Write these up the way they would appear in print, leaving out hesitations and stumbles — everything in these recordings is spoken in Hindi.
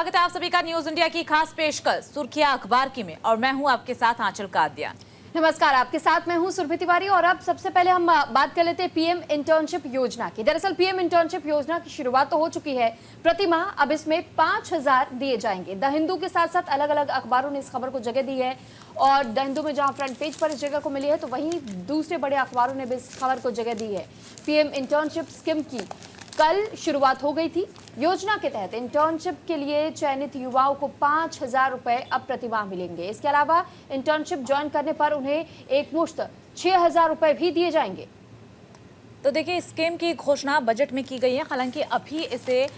स्वागत है आप सभी का न्यूज इंडिया की खास पेशकश सुर्खियां अखबार की में और मैं हूं आपके साथ आंचल कादियान। नमस्कार, आपके साथ मैं हूं सुरभि तिवारी और अब सबसे पहले हम बात कर लेते हैं पीएम इंटर्नशिप योजना की। दरअसल पीएम इंटर्नशिप योजना की शुरुआत तो हो चुकी है। प्रति माह अब इसमें 5,000 दिए जाएंगे। द हिंदू के साथ साथ अलग अलग अखबारों ने इस खबर को जगह दी है और द हिंदू में जहां फ्रंट पेज पर इस जगह को मिली है तो वहीं दूसरे बड़े अखबारों ने भी इस खबर को जगह दी है। पीएम इंटर्नशिप स्कीम की कल शुरुआत हो गई थी। योजना के तहत इंटर्नशिप के लिए चयनित युवाओं को 5,000 रुपए अब प्रतिमाह मिलेंगे। इसके अलावा इंटर्नशिप ज्वाइन करने पर उन्हें एक मुश्त 6,000 रुपए भी दिए जाएंगे। तो देखिए, स्कीम की घोषणा बजट में की गई है। हालांकि अभी इसे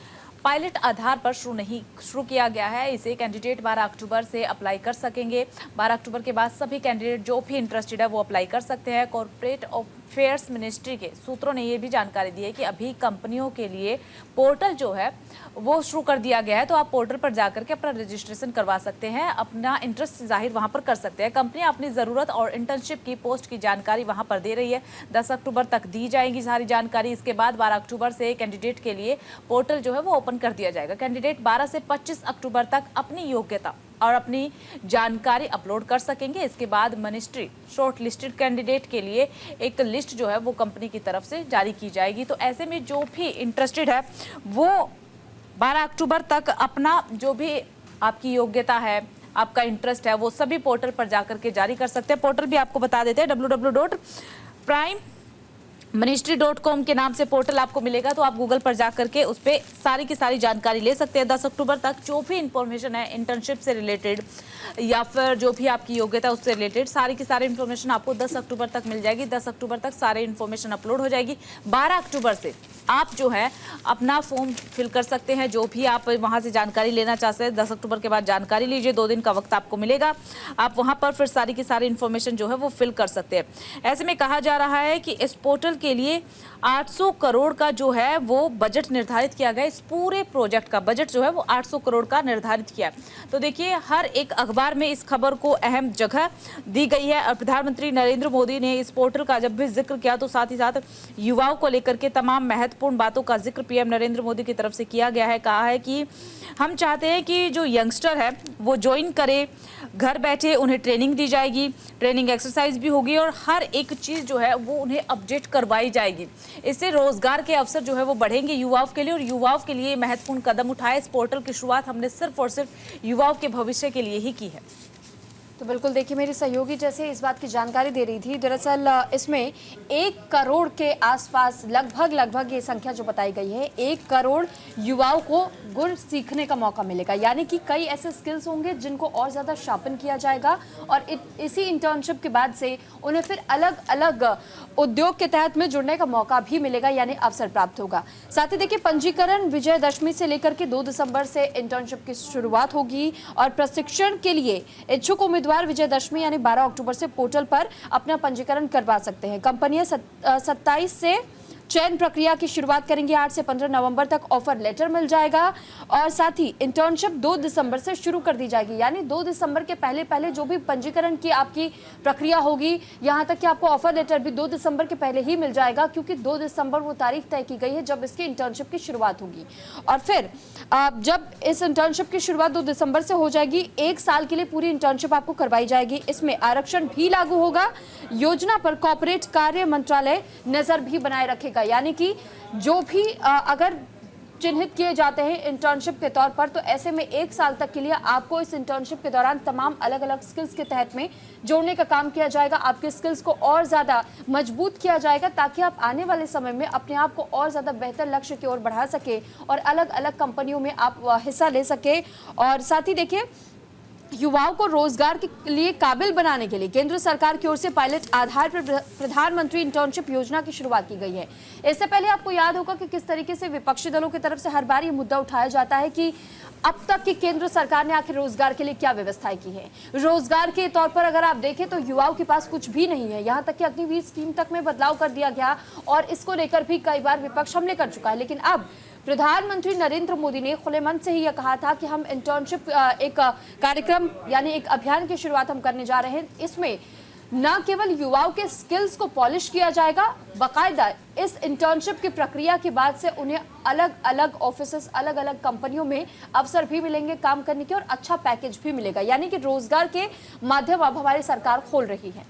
पायलट आधार पर शुरू किया गया है। इसे कैंडिडेट 12 अक्टूबर से अप्लाई कर सकेंगे। 12 अक्टूबर के बाद सभी कैंडिडेट जो भी इंटरेस्टेड है वो अप्लाई कर सकते हैं। कॉर्पोरेट अफेयर्स मिनिस्ट्री के सूत्रों ने ये भी जानकारी दी है कि अभी कंपनियों के लिए पोर्टल जो है वो शुरू कर दिया गया है, तो आप पोर्टल पर जाकर के अपना रजिस्ट्रेशन करवा सकते हैं, अपना इंटरेस्ट जाहिर वहां पर कर सकते हैं। कंपनियां अपनी ज़रूरत और इंटर्नशिप की पोस्ट की जानकारी वहां पर दे रही है। 10 अक्टूबर तक दी जाएगी सारी जानकारी। इसके बाद 12 अक्टूबर से कैंडिडेट के लिए पोर्टल जो है वो ओपन कर दिया जाएगा। कैंडिडेट 12 से 25 अक्टूबर तक अपनी योग्यता और अपनी जानकारी अपलोड कर सकेंगे। इसके बाद मिनिस्ट्री शॉर्ट लिस्टेड कैंडिडेट के लिए एक लिस्ट जो है वो कंपनी की तरफ से जारी की जाएगी। तो ऐसे में जो भी इंटरेस्टेड है वो 12 अक्टूबर तक अपना जो भी आपकी योग्यता है, आपका इंटरेस्ट है, वो सभी पोर्टल पर जाकर के जारी कर सकते हैं। पोर्टल भी आपको बता देते हैं, www.primeministry.com के नाम से पोर्टल आपको मिलेगा। तो आप गूगल पर जाकर के उस पर सारी की सारी जानकारी ले सकते हैं। 10 अक्टूबर तक जो भी इंफॉर्मेशन है इंटर्नशिप से रिलेटेड या फिर जो भी आपकी योग्यता है उससे रिलेटेड सारी की सारी इंफॉर्मेशन आपको 10 अक्टूबर तक मिल जाएगी। 10 अक्टूबर तक सारे इंफॉर्मेशन अपलोड हो जाएगी। 12 अक्टूबर से आप जो है अपना फॉर्म फिल कर सकते हैं, जो भी आप वहां से जानकारी लेना चाहते हैं। 10 अक्टूबर के बाद जानकारी लीजिए, 2 दिन का वक्त आपको मिलेगा। आप वहां पर फिर सारी की सारी इंफॉर्मेशन जो है वो फिल कर सकते हैं। ऐसे में कहा जा रहा है कि इस पोर्टल के लिए 800 करोड़ का जो है वो बजट निर्धारित किया गया। इस पूरे प्रोजेक्ट का बजट जो है वो 800 करोड़ का निर्धारित किया है। तो देखिए, हर एक अखबार में इस खबर को अहम जगह दी गई है और प्रधानमंत्री नरेंद्र मोदी ने इस पोर्टल का जब भी जिक्र किया तो साथ ही साथ युवाओं को लेकर के तमाम महत्वपूर्ण बातों का जिक्र पीएम नरेंद्र मोदी की तरफ से किया गया है। कहा है कि हम चाहते हैं कि जो यंगस्टर है वो ज्वाइन करे, घर बैठे उन्हें ट्रेनिंग दी जाएगी, ट्रेनिंग एक्सरसाइज भी होगी और हर एक चीज़ जो है वो उन्हें अपडेट करवाई जाएगी। इससे रोजगार के अवसर जो है वो बढ़ेंगे युवाओं के लिए और युवाओं के लिए महत्वपूर्ण कदम उठाए। इस पोर्टल की शुरुआत हमने सिर्फ और सिर्फ युवाओं के भविष्य के लिए ही की है। तो बिल्कुल देखिए, मेरी सहयोगी जैसे इस बात की जानकारी दे रही थी। दरअसल इसमें 1 करोड़ के आसपास लगभग ये संख्या जो बताई गई है, 1 करोड़ युवाओं को गुण सीखने का मौका मिलेगा। यानी कि कई ऐसे स्किल्स होंगे जिनको और ज़्यादा शार्पन किया जाएगा और इसी इंटर्नशिप के बाद से उन्हें फिर अलग अलग उद्योग के तहत में जुड़ने का मौका भी मिलेगा, यानी अवसर प्राप्त होगा। साथ ही देखिए, पंजीकरण विजयदशमी से लेकर के 2 दिसंबर से इंटर्नशिप की शुरुआत होगी और प्रशिक्षण के लिए इच्छुक उम्मीदवार विजयदशमी यानी 12 अक्टूबर से पोर्टल पर अपना पंजीकरण करवा सकते हैं। कंपनियां 27 से चयन प्रक्रिया की शुरुआत करेंगी। 8 से 15 नवंबर तक ऑफर लेटर मिल जाएगा और साथ ही इंटर्नशिप 2 दिसंबर से शुरू कर दी जाएगी। यानी 2 दिसंबर के पहले जो भी पंजीकरण की आपकी प्रक्रिया होगी, यहाँ तक कि आपको ऑफर लेटर भी 2 दिसंबर के पहले ही मिल जाएगा, क्योंकि 2 दिसंबर वो तारीख तय की गई है जब इसकी इंटर्नशिप की शुरुआत होगी। और फिर जब इस इंटर्नशिप की शुरुआत 2 दिसंबर से हो जाएगी, 1 साल के लिए पूरी इंटर्नशिप आपको करवाई जाएगी। इसमें आरक्षण भी लागू होगा। योजना पर कॉर्पोरेट कार्य मंत्रालय नजर भी बनाए रखेगा। यानी कि जो भी अगर चिन्हित किए जाते हैं इंटर्नशिप के तौर पर, तो ऐसे में 1 साल तक के लिए आपको इस इंटर्नशिप के दौरान तमाम अलग अलग स्किल्स के तहत में जोड़ने का काम किया जाएगा। आपके स्किल्स को और ज़्यादा मजबूत किया जाएगा ताकि आप आने वाले समय में अपने आप को और ज़्यादा बेहतर लक्ष्य की ओर बढ़ा सके और अलग अलग कंपनियों में आप हिस्सा ले सके। और साथ ही देखिए, युवाओं को रोजगार के लिए काबिल बनाने के लिए केंद्र सरकार की ओर से पायलट आधार पर प्रधानमंत्री इंटर्नशिप योजना की शुरुआत की गई है। इससे पहले आपको याद होगा कि किस तरीके से विपक्षी दलों की तरफ से हर बार ये मुद्दा उठाया जाता है कि अब तक की केंद्र सरकार ने आखिर रोजगार के लिए क्या व्यवस्थाएं की है। रोजगार के तौर पर अगर आप देखें तो युवाओं के पास कुछ भी नहीं है। यहाँ तक कि अग्निवीर स्कीम तक में बदलाव कर दिया गया और इसको लेकर भी कई बार विपक्ष हमले कर चुका है। लेकिन अब प्रधानमंत्री नरेंद्र मोदी ने खुले मन से ही यह कहा था कि हम इंटर्नशिप एक कार्यक्रम यानी एक अभियान की शुरुआत हम करने जा रहे हैं। इसमें न केवल युवाओं के स्किल्स को पॉलिश किया जाएगा, बाकायदा इस इंटर्नशिप की प्रक्रिया के बाद से उन्हें अलग अलग ऑफिसेस, अलग अलग कंपनियों में अवसर भी मिलेंगे काम करने के और अच्छा पैकेज भी मिलेगा। यानी कि रोजगार के माध्यम अब हमारी सरकार खोल रही है।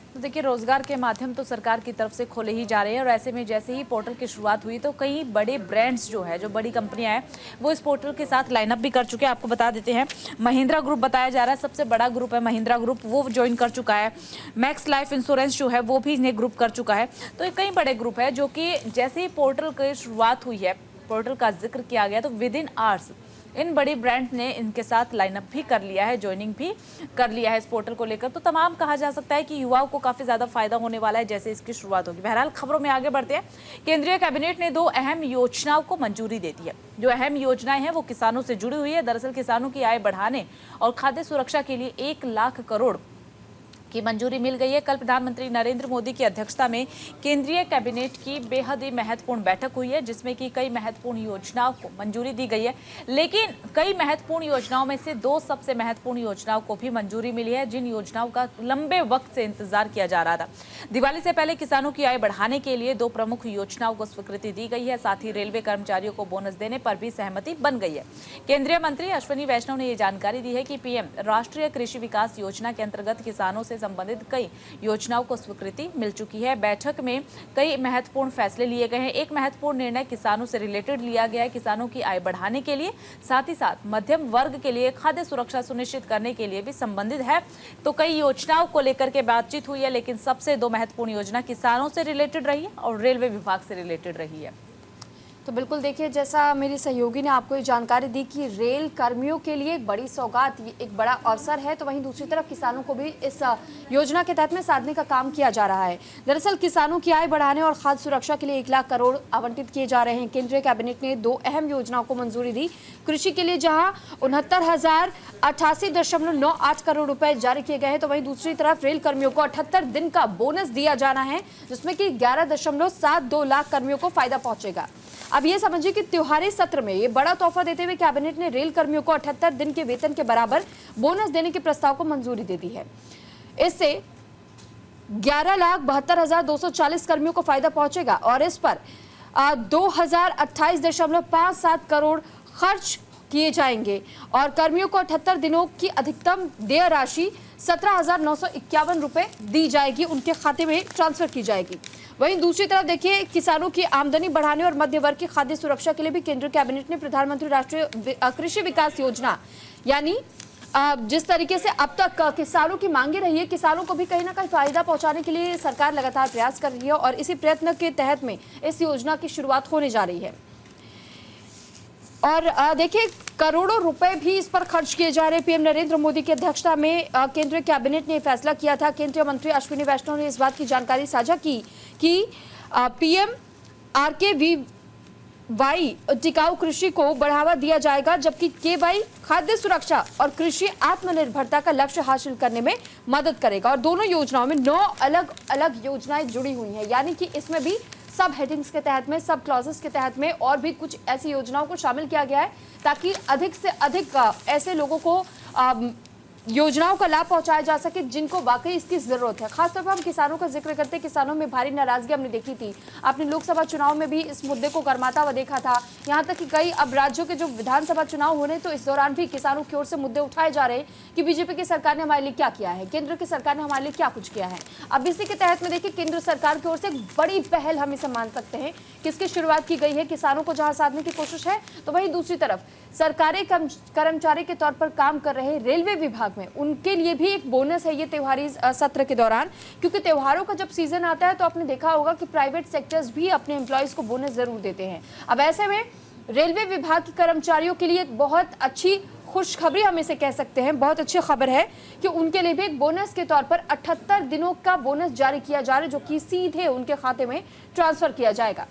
तो देखिए, रोजगार के माध्यम तो सरकार की तरफ से खोले ही जा रहे हैं और ऐसे में जैसे ही पोर्टल की शुरुआत हुई तो कई बड़े ब्रांड्स जो बड़ी कंपनियां हैं वो इस पोर्टल के साथ लाइनअप भी कर चुके हैं। आपको बता देते हैं, महिंद्रा ग्रुप बताया जा रहा है, सबसे बड़ा ग्रुप है महिंद्रा ग्रुप, वो ज्वाइन कर चुका है। मैक्स लाइफ इंश्योरेंस जो है वो भी इन्हें ग्रुप कर चुका है। तो ये कई बड़े ग्रुप है जो कि जैसे ही पोर्टल की शुरुआत हुई है, पोर्टल का जिक्र किया गया तो विद इन आवर्स इन बड़ी ब्रांड ने इनके साथ लाइनअप भी कर लिया है, ज्वाइनिंग भी कर लिया है इस पोर्टल को लेकर। तो तमाम कहा जा सकता है कि युवाओं को काफी ज्यादा फायदा होने वाला है जैसे इसकी शुरुआत होगी। बहरहाल खबरों में आगे बढ़ते हैं। केंद्रीय कैबिनेट ने 2 अहम योजनाओं को मंजूरी दे दी है। जो अहम योजनाएं हैं वो किसानों से जुड़ी हुई है। दरअसल किसानों की आय बढ़ाने और खाद्य सुरक्षा के लिए 1 लाख करोड़ की मंजूरी मिल गई है। कल प्रधानमंत्री नरेंद्र मोदी की अध्यक्षता में केंद्रीय कैबिनेट की बेहद ही महत्वपूर्ण बैठक हुई है जिसमें कि कई महत्वपूर्ण योजनाओं को मंजूरी दी गई है। लेकिन कई महत्वपूर्ण योजनाओं में से 2 सबसे महत्वपूर्ण योजनाओं को भी मंजूरी मिली है जिन योजनाओं का लंबे वक्त से इंतजार किया जा रहा था। दिवाली से पहले किसानों की आय बढ़ाने के लिए 2 प्रमुख योजनाओं को स्वीकृति दी गई है। साथ ही रेलवे कर्मचारियों को बोनस देने पर भी सहमति बन गई है। केंद्रीय मंत्री अश्विनी वैष्णव ने ये जानकारी दी है कि पीएम राष्ट्रीय कृषि विकास योजना के अंतर्गत किसानों से संबंधित कई योजनाओं को स्वीकृति मिल चुकी है। बैठक में कई महत्वपूर्ण फैसले लिए गए हैं। एक महत्वपूर्ण निर्णय किसानों से रिलेटेड लिया गया है। किसानों की आय बढ़ाने के लिए साथ ही साथ मध्यम वर्ग के लिए खाद्य सुरक्षा सुनिश्चित करने के लिए भी संबंधित है। तो कई योजनाओं को लेकर के बातचीत हुई है, लेकिन सबसे 2 महत्वपूर्ण योजना किसानों से रिलेटेड रही है और रेलवे विभाग से रिलेटेड रही है। तो बिल्कुल देखिए, जैसा मेरी सहयोगी ने आपको ये जानकारी दी कि रेल कर्मियों के लिए एक बड़ी सौगात, ये एक बड़ा अवसर है, तो वहीं दूसरी तरफ किसानों को भी इस योजना के तहत में साधने का काम किया जा रहा है। दरअसल किसानों की आय बढ़ाने और खाद्य सुरक्षा के लिए 1 लाख करोड़ आवंटित किए जा रहे हैं। केंद्रीय कैबिनेट ने 2 अहम योजनाओं को मंजूरी दी। कृषि के लिए जहां 69,088.98 करोड़ रुपए जारी किए गए हैं, तो वहीं दूसरी तरफ रेल कर्मियों को 78 दिन का बोनस दिया जाना है जिसमें कि 11.72 लाख कर्मियों को फायदा पहुंचेगा। अब ये समझिए कि त्योहारी सत्र में ये बड़ा तोहफा देते हुए कैबिनेट ने रेल कर्मियों को 78 दिन के वेतन के बराबर बोनस देने के प्रस्ताव को मंजूरी दे दी है। इससे 11,72,240 कर्मियों को फायदा पहुंचेगा और इस पर 2028.57 करोड़ खर्च किए जाएंगे और कर्मियों को 78 दिनों की अधिकतम देय राशि 17,951 रुपए दी जाएगी, उनके खाते में ट्रांसफर की जाएगी। वहीं दूसरी तरफ देखिए, किसानों की आमदनी बढ़ाने और मध्य वर्ग की खाद्य सुरक्षा के लिए भी केंद्रीय कैबिनेट ने प्रधानमंत्री राष्ट्रीय कृषि विकास योजना, यानी जिस तरीके से अब तक किसानों की मांगे रही है, किसानों को भी कहीं ना कहीं फायदा पहुंचाने के लिए सरकार लगातार प्रयास कर रही है और इसी प्रयत्न के तहत में इस योजना की शुरुआत होने जा रही है। और देखिए, करोड़ों रुपए भी इस पर खर्च किए जा रहे हैं। पीएम नरेंद्र मोदी की अध्यक्षता में केंद्रीय कैबिनेट ने फैसला किया था। केंद्रीय मंत्री अश्विनी वैष्णव ने इस बात की जानकारी साझा की कि पीएम RKVY टिकाऊ कृषि को बढ़ावा दिया जाएगा, जबकि KY खाद्य सुरक्षा और कृषि आत्मनिर्भरता का लक्ष्य हासिल करने में मदद करेगा। और दोनों योजनाओं में 9 अलग अलग योजनाएं जुड़ी हुई हैं, यानी कि इसमें भी सब हेडिंग्स के तहत में, सब क्लॉजेस के तहत में और भी कुछ ऐसी योजनाओं को शामिल किया गया है ताकि अधिक से अधिक ऐसे लोगों को योजनाओं का लाभ पहुंचाया जा सके जिनको वाकई इसकी जरूरत है। खासतौर पर हम किसानों का जिक्र करते, किसानों में भारी नाराजगी हमने देखी थी। आपने लोकसभा चुनाव में भी इस मुद्दे को गरमाता हुआ देखा था। यहां तक कि कई अब राज्यों के जो विधानसभा चुनाव हो रहे, तो इस दौरान भी किसानों की ओर से मुद्दे उठाए जा रहे हैं कि बीजेपी की सरकार ने हमारे लिए क्या किया है, केंद्र की सरकार ने हमारे लिए क्या कुछ किया है। अब इसी के तहत में देखिए, केंद्र सरकार की ओर से एक बड़ी पहल हम इसे मान सकते हैं कि इसकी शुरुआत की गई है। किसानों को जहां साधने की कोशिश है, तो वहीं दूसरी तरफ सरकारी कर्मचारी के तौर पर काम कर रहे रेलवे विभाग में उनके लिए भी एक बोनस है ये त्योहारी सत्र के दौरान, क्योंकि त्योहारों का जब सीजन आता है तो आपने देखा होगा कि प्राइवेट सेक्टर्स भी अपने एम्प्लॉयज को बोनस जरूर देते हैं। अब ऐसे में रेलवे विभाग के कर्मचारियों के लिए एक बहुत अच्छी खुशखबरी हम इसे कह सकते हैं, बहुत अच्छी खबर है कि उनके लिए भी एक बोनस के तौर पर 78 दिनों का बोनस जारी किया जा रहा है, जो कि सीधे उनके खाते में ट्रांसफर किया जाएगा।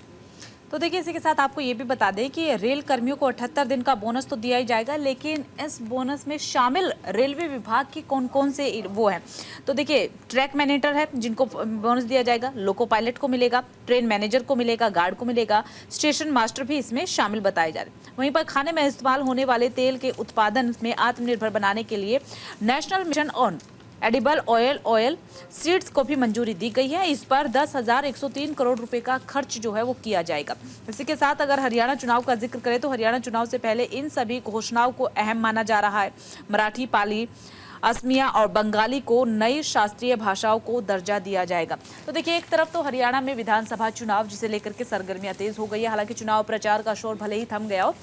तो देखिए, इसी के साथ आपको ये भी बता दें कि रेल कर्मियों को 78 दिन का बोनस तो दिया ही जाएगा, लेकिन इस बोनस में शामिल रेलवे विभाग की कौन कौन से वो हैं। तो देखिए, ट्रैक मैनेजर है जिनको बोनस दिया जाएगा, लोको पायलट को मिलेगा, ट्रेन मैनेजर को मिलेगा, गार्ड को मिलेगा, स्टेशन मास्टर भी इसमें शामिल बताए जा रहे हैं। वहीं पर खाने में इस्तेमाल होने वाले तेल के उत्पादन में आत्मनिर्भर बनाने के लिए national mission on edible oil seeds को भी मंजूरी दी गई है। इस पर 10,103 करोड़ रुपए का खर्च जो है वो किया जाएगा। इसी के साथ अगर हरियाणा चुनाव का जिक्र करें तो हरियाणा चुनाव से पहले इन सभी घोषणाओं को अहम माना जा रहा है। मराठी, पाली, असमिया और बंगाली को नई शास्त्रीय भाषाओं को दर्जा दिया जाएगा। तो देखिए, एक तरफ तो हरियाणा में विधानसभा चुनाव जिसे लेकर के सरगर्मियां तेज हो गई है। हालांकि चुनाव प्रचार का शोर भले ही थम गया हो,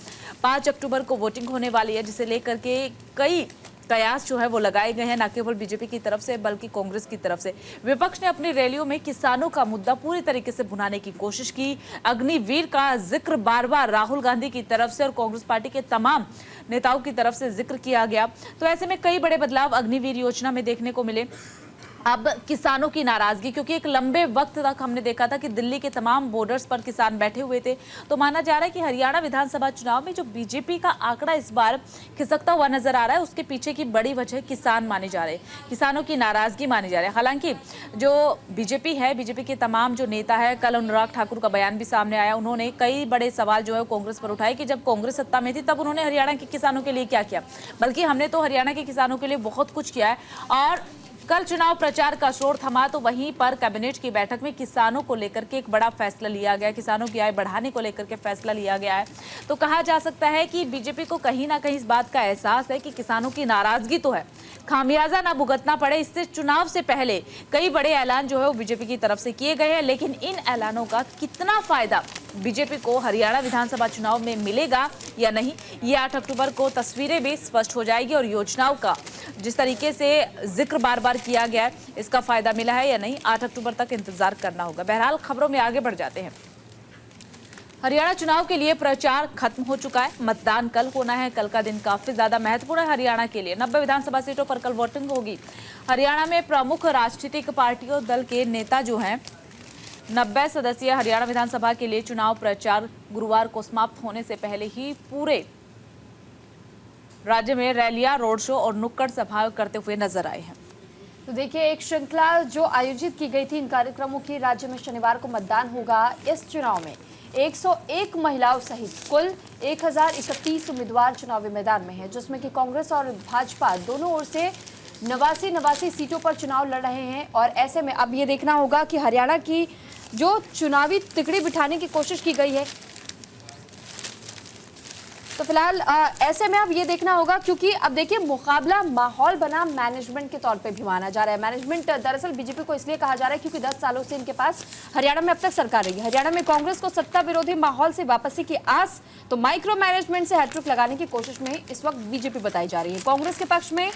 5 अक्टूबर को वोटिंग होने वाली है, जिसे लेकर के कई कयास जो है वो लगाए गए हैं, न केवल बीजेपी की तरफ से बल्कि कांग्रेस की तरफ से। विपक्ष ने अपनी रैलियों में किसानों का मुद्दा पूरी तरीके से भुनाने की कोशिश की। अग्निवीर का जिक्र बार बार राहुल गांधी की तरफ से और कांग्रेस पार्टी के तमाम नेताओं की तरफ से जिक्र किया गया। तो ऐसे में कई बड़े बदलाव अग्निवीर योजना में देखने को मिले। अब किसानों की नाराजगी, क्योंकि एक लंबे वक्त तक हमने देखा था कि दिल्ली के तमाम बॉर्डर्स पर किसान बैठे हुए थे, तो माना जा रहा है कि हरियाणा विधानसभा चुनाव में जो बीजेपी का आंकड़ा इस बार खिसकता हुआ नजर आ रहा है, उसके पीछे की बड़ी वजह किसान माने जा रहे हैं, किसानों की नाराजगी मानी जा रही है। हालांकि जो बीजेपी है, बीजेपी के तमाम जो नेता है, कल अनुराग ठाकुर का बयान भी सामने आया। उन्होंने कई बड़े सवाल जो है कांग्रेस पर उठाए कि जब कांग्रेस सत्ता में थी तब उन्होंने हरियाणा के किसानों के लिए क्या किया, बल्कि हमने तो हरियाणा के किसानों के लिए बहुत कुछ किया है। और कल चुनाव प्रचार का शोर थमा तो वहीं पर कैबिनेट की बैठक में किसानों को लेकर के एक बड़ा फैसला लिया गया, किसानों की आय बढ़ाने को लेकर के फैसला लिया गया है। तो कहा जा सकता है कि बीजेपी को कहीं ना कहीं इस बात का एहसास है कि किसानों की नाराजगी तो है, खामियाजा ना भुगतना पड़े। इससे चुनाव से पहले कई बड़े ऐलान जो है वो बीजेपी की तरफ से किए गए हैं, लेकिन इन ऐलानों का कितना फायदा बीजेपी को हरियाणा विधानसभा चुनाव में मिलेगा या नहीं, ये 8 अक्टूबर को तस्वीरें भी स्पष्ट हो जाएगी। और योजनाओं का जिस तरीके से जिक्र बार बार किया गया है, इसका फायदा मिला है या नहीं, 8 अक्टूबर तक इंतजार करना होगा। बहरहाल खबरों में आगे बढ़ जाते हैं। हरियाणा चुनाव के लिए प्रचार खत्म हो चुका है। मतदान कल होना है। कल का दिन काफी ज्यादा महत्वपूर्ण है हरियाणा के लिए। 90 विधानसभा सीटों पर कल वोटिंग होगी। हरियाणा में प्रमुख राजनीतिक पार्टियों दल के नेता जो हैं, 90 सदस्यीय हरियाणा विधानसभा के लिए चुनाव प्रचार गुरुवार को समाप्त होने से पहले ही पूरे राज्य में रैलियां, रोड शो और नुक्कड़ सभा करते हुए नजर आए हैं। तो देखिए, एक श्रृंखला जो आयोजित की गई थी इन कार्यक्रमों की। राज्य में शनिवार को मतदान होगा। इस चुनाव में 101 महिलाओं सहित कुल 1031 उम्मीदवार चुनावी मैदान में हैं, जिसमें कि कांग्रेस और भाजपा दोनों ओर से 89 सीटों पर चुनाव लड़ रहे हैं। और ऐसे में अब ये देखना होगा कि हरियाणा की जो चुनावी तिकड़ी बिठाने की कोशिश की गई है, तो फिलहाल ऐसे में अब ये देखना होगा, क्योंकि अब देखिए मुकाबला माहौल बना मैनेजमेंट के तौर पे भी माना जा रहा है। मैनेजमेंट दरअसल बीजेपी को इसलिए कहा जा रहा है क्योंकि 10 सालों से इनके पास हरियाणा में अब तक सरकार रही है। हरियाणा में कांग्रेस को सत्ता विरोधी माहौल से वापसी की आस, तो माइक्रो मैनेजमेंट से हैट्रिक लगाने की कोशिश में इस वक्त बीजेपी बताई जा रही है। कांग्रेस के पक्ष में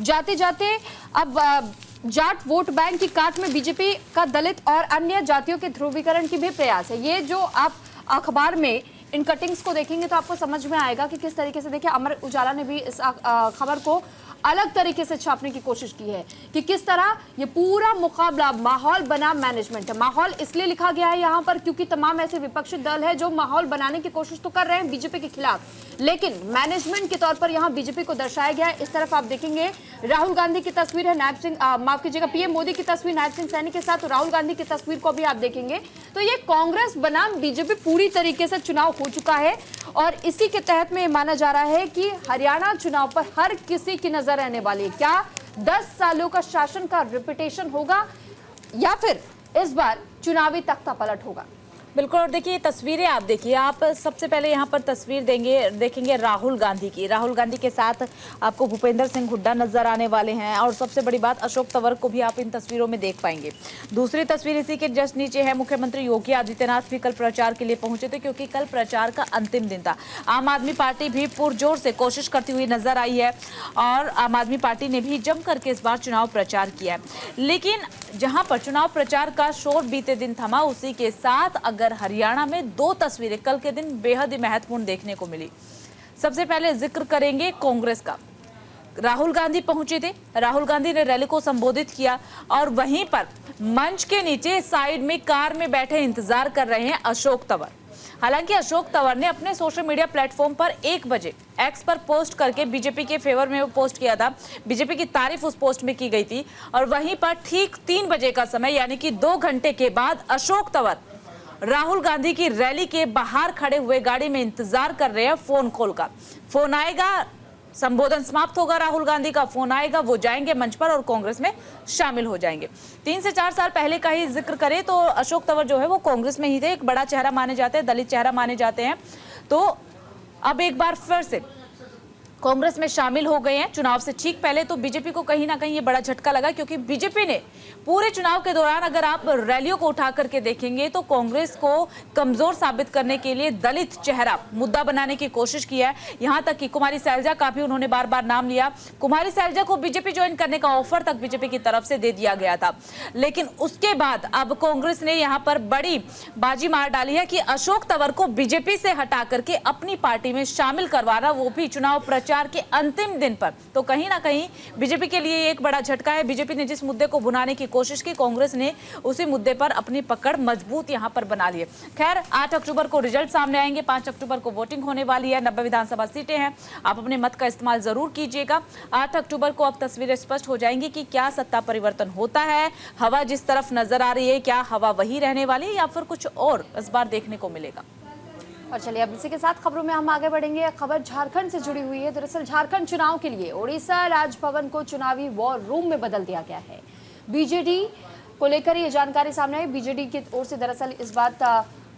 जाते जाते अब जाट वोट बैंक की काट में बीजेपी का दलित और अन्य जातियों के ध्रुवीकरण की भी प्रयास है। ये जो आप अखबार में इन कटिंग्स को देखेंगे तो आपको समझ में आएगा कि किस तरीके से, देखिए अमर उजाला ने भी इस खबर को अलग तरीके से छापने की कोशिश की है कि किस तरह ये पूरा मुकाबला माहौल बना मैनेजमेंट है। माहौल इसलिए लिखा गया है यहाँ पर क्योंकि तमाम ऐसे विपक्षी दल है जो माहौल बनाने की कोशिश तो कर रहे हैं बीजेपी के खिलाफ, लेकिन मैनेजमेंट के तौर पर यहाँ बीजेपी को दर्शाया गया है। इस तरफ आप देखेंगे राहुल गांधी की तस्वीर है, नायब सिंह माफ कीजिएगा पीएम मोदी की तस्वीर नायब सिंह सैनी के साथ, तो राहुल गांधी की तस्वीर को भी आप देखेंगे तो ये कांग्रेस बनाम बीजेपी पूरी तरीके से चुनाव हो चुका है। और इसी के तहत में माना जा रहा है कि हरियाणा चुनाव पर हर किसी की नजर रहने वाली है। क्या 10 सालों का शासन का रिपीटेशन होगा या फिर इस बार चुनावी तख्ता पलट होगा? बिल्कुल। और देखिए तस्वीरें आप देखिए, आप सबसे पहले यहाँ पर तस्वीर देखेंगे राहुल गांधी की। राहुल गांधी के साथ आपको भूपेंद्र सिंह हुड्डा नजर आने वाले हैं और सबसे बड़ी बात अशोक तंवर को भी आप इन तस्वीरों में देख पाएंगे। दूसरी तस्वीर इसी के जस्ट नीचे है, मुख्यमंत्री योगी आदित्यनाथ भी कल प्रचार के लिए पहुंचे थे क्योंकि कल प्रचार का अंतिम दिन था। आम आदमी पार्टी भी पुरजोर से कोशिश करती हुई नजर आई है और आम आदमी पार्टी ने भी जम करके इस बार चुनाव प्रचार किया है। लेकिन जहां पर चुनाव प्रचार का शोर बीते दिन थमा, उसी के साथ अगर हरियाणा में 2 तस्वीरें कल के दिन बेहद ही महत्वपूर्ण देखने को मिली। सबसे पहले जिक्र करेंगे कांग्रेस का। राहुल गांधी पहुंचे थे, राहुल गांधी ने रैली को संबोधित किया और वहीं पर मंच के नीचे साइड में कार में बैठे इंतजार कर रहे हैं अशोक तंवर। हालांकि अशोक तंवर ने अपने सोशल मीडिया प्लेटफॉर्म पर 1 बजे एक्स पर पोस्ट करके बीजेपी के फेवर में वो पोस्ट किया था, बीजेपी की तारीफ उस पोस्ट में की गई थी। और वहीं पर ठीक 3 बजे का समय यानी कि 2 घंटे के बाद अशोक तंवर राहुल गांधी की रैली के बाहर खड़े हुए गाड़ी में इंतजार कर रहे हैं फोन कॉल का। फोन आएगा संबोधन समाप्त होगा, राहुल गांधी का फोन आएगा, वो जाएंगे मंच पर और कांग्रेस में शामिल हो जाएंगे। 3 से 4 साल पहले का ही जिक्र करें तो अशोक तंवर जो है वो कांग्रेस में ही थे, एक बड़ा चेहरा माने जाते हैं, दलित चेहरा माने जाते हैं। तो अब एक बार फिर से कांग्रेस में शामिल हो गए हैं। चुनाव से ठीक पहले तो बीजेपी को कहीं ना कहीं ये बड़ा झटका लगा, क्योंकि बीजेपी ने पूरे चुनाव के दौरान अगर आप रैलियों को उठा करके देखेंगे तो कांग्रेस को कमजोर साबित करने के लिए दलित चेहरा मुद्दा बनाने की कोशिश की है। यहां तक कि कुमारी सैलजा का भी उन्होंने बार बार नाम लिया। कुमारी सैलजा को बीजेपी ज्वाइन करने का ऑफर तक बीजेपी की तरफ से दे दिया गया था, लेकिन उसके बाद अब कांग्रेस ने यहां पर बड़ी बाजी मार डाली है कि अशोक तंवर को बीजेपी से हटा करके अपनी पार्टी में शामिल करवाना, वो भी चुनाव प्रचार के अंतिम दिन पर। तो कहीं ना कहीं बीजेपी के लिए एक बड़ा झटका है। बीजेपी ने जिस मुद्दे को भुनाने की कोशिश की, कांग्रेस ने उसी मुद्दे पर अपनी पकड़ मजबूत यहां पर बना ली है। खैर 8 अक्टूबर को रिजल्ट सामने आएंगे, 5 अक्टूबर को वोटिंग होने वाली है, 90 विधानसभा सीटें हैं। आप अपने मत का इस्तेमाल जरूर कीजिएगा। 8 अक्टूबर को अब तस्वीरें स्पष्ट हो जाएंगी कि क्या सत्ता परिवर्तन होता है, हवा जिस तरफ नजर आ रही है क्या हवा वही रहने वाली है या फिर कुछ और इस बार देखने को मिलेगा। और चलिए अब इसी के साथ खबरों में हम आगे बढ़ेंगे। खबर झारखंड से जुड़ी हुई है। दरअसल झारखंड चुनाव के लिए ओडिशा राजभवन को चुनावी वॉर रूम में बदल दिया गया है। बीजेडी को लेकर ये जानकारी सामने आई। बीजेडी की ओर से दरअसल इस बात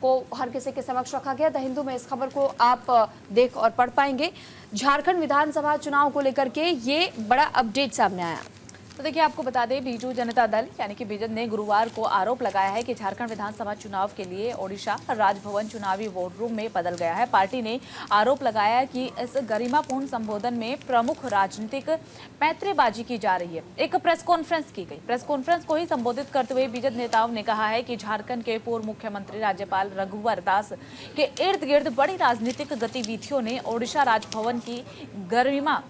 को हर किसी के समक्ष रखा गया। द हिंदू में इस खबर को आप देख और पढ़ पाएंगे। झारखंड विधानसभा चुनाव को लेकर के ये बड़ा अपडेट सामने आया। तो देखिए, आपको बता दें बीजू जनता दल यानी कि बीजेपी ने गुरुवार को आरोप लगाया है कि झारखंड विधानसभा चुनाव के लिए ओडिशा राजभवन चुनावी वोट रूम में बदल गया है। पार्टी ने आरोप लगाया है कि इस गरिमापूर्ण संबोधन में प्रमुख राजनीतिक पैंतरेबाजी की जा रही है। एक प्रेस कॉन्फ्रेंस की गई। प्रेस कॉन्फ्रेंस को ही संबोधित करते हुए बीजेपी नेताओं ने कहा है कि झारखंड के पूर्व मुख्यमंत्री राज्यपाल रघुवर दास के इर्द गिर्द बड़ी राजनीतिक गतिविधियों ने ओडिशा राजभवन की गरिमा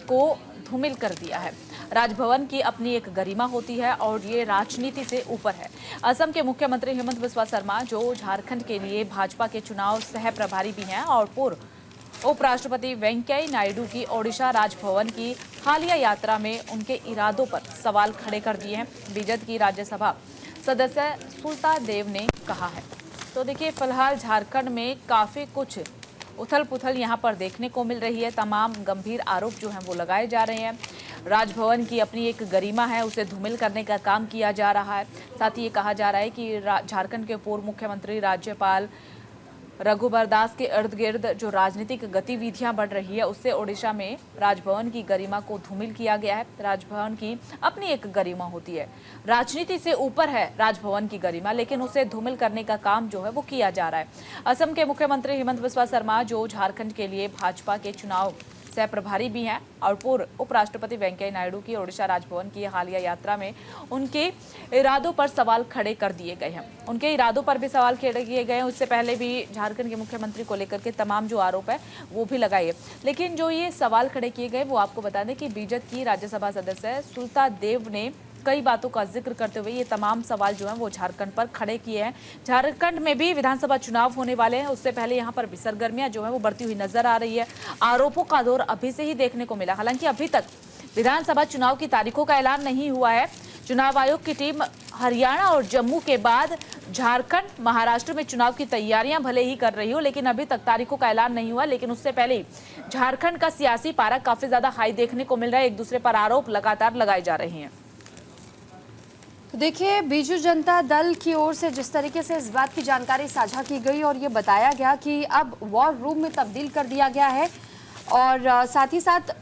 को धूमिल कर दिया है। राजभवन की अपनी एक गरिमा होती है और ये राजनीति से ऊपर है। असम के मुख्यमंत्री हेमंत बिस्वा शर्मा, जो झारखंड के लिए भाजपा के चुनाव सह प्रभारी भी हैं, और पूर्व उपराष्ट्रपति वेंकैया नायडू की ओडिशा राजभवन की हालिया यात्रा में उनके इरादों पर सवाल खड़े कर दिए हैं। बीजेपी की राज्यसभा सदस्य सुल्ता देव ने कहा है। तो देखिए, फिलहाल झारखंड में काफी कुछ उथल पुथल यहाँ पर देखने को मिल रही है। तमाम गंभीर आरोप जो हैं वो लगाए जा रहे हैं। राजभवन की अपनी एक गरिमा है, उसे धूमिल करने का काम किया जा रहा है। साथ ही ये कहा जा रहा है कि झारखंड के पूर्व मुख्यमंत्री राज्यपाल रघुवर दास के इर्द गिर्द जो राजनीतिक गतिविधियां बढ़ रही है, उससे ओडिशा में राजभवन की गरिमा को धूमिल किया गया है। राजभवन की अपनी एक गरिमा होती है, राजनीति से ऊपर है राजभवन की गरिमा, लेकिन उसे धूमिल करने का काम जो है वो किया जा रहा है। असम के मुख्यमंत्री हेमंत बिस्वा शर्मा, जो झारखंड के लिए भाजपा के चुनाव सह प्रभारी भी हैं, और पूर्व उपराष्ट्रपति वेंकैया नायडू की ओडिशा राजभवन की हालिया यात्रा में उनके इरादों पर सवाल खड़े कर दिए गए हैं। उनके इरादों पर भी सवाल खड़े किए गए हैं। उससे पहले भी झारखंड के मुख्यमंत्री को लेकर के तमाम जो आरोप है वो भी लगाए, लेकिन जो ये सवाल खड़े किए गए वो आपको बता दें कि बीजेपी की राज्यसभा सदस्य सुल्ता देव ने कई बातों का जिक्र करते हुए ये तमाम सवाल जो हैं वो झारखंड पर खड़े किए हैं। झारखंड में भी विधानसभा चुनाव होने वाले हैं, उससे पहले यहाँ पर भी सरगर्मियां जो है वो बढ़ती हुई नजर आ रही है। आरोपों का दौर अभी से ही देखने को मिला। हालांकि अभी तक विधानसभा चुनाव की तारीखों का ऐलान नहीं हुआ है। चुनाव आयोग की टीम हरियाणा और जम्मू के बाद झारखंड, महाराष्ट्र में चुनाव की तैयारियां भले ही कर रही हो, लेकिन अभी तक तारीखों का ऐलान नहीं हुआ। लेकिन उससे पहले ही झारखंड का सियासी पारा काफी ज्यादा हाई देखने को मिल रहा है। एक दूसरे पर आरोप लगातार लगाए जा रहे हैं। देखिए, बीजू जनता दल की ओर से जिस तरीके से इस बात की जानकारी साझा की गई और ये बताया गया कि अब वॉर रूम में तब्दील कर दिया गया है, और साथ ही साथ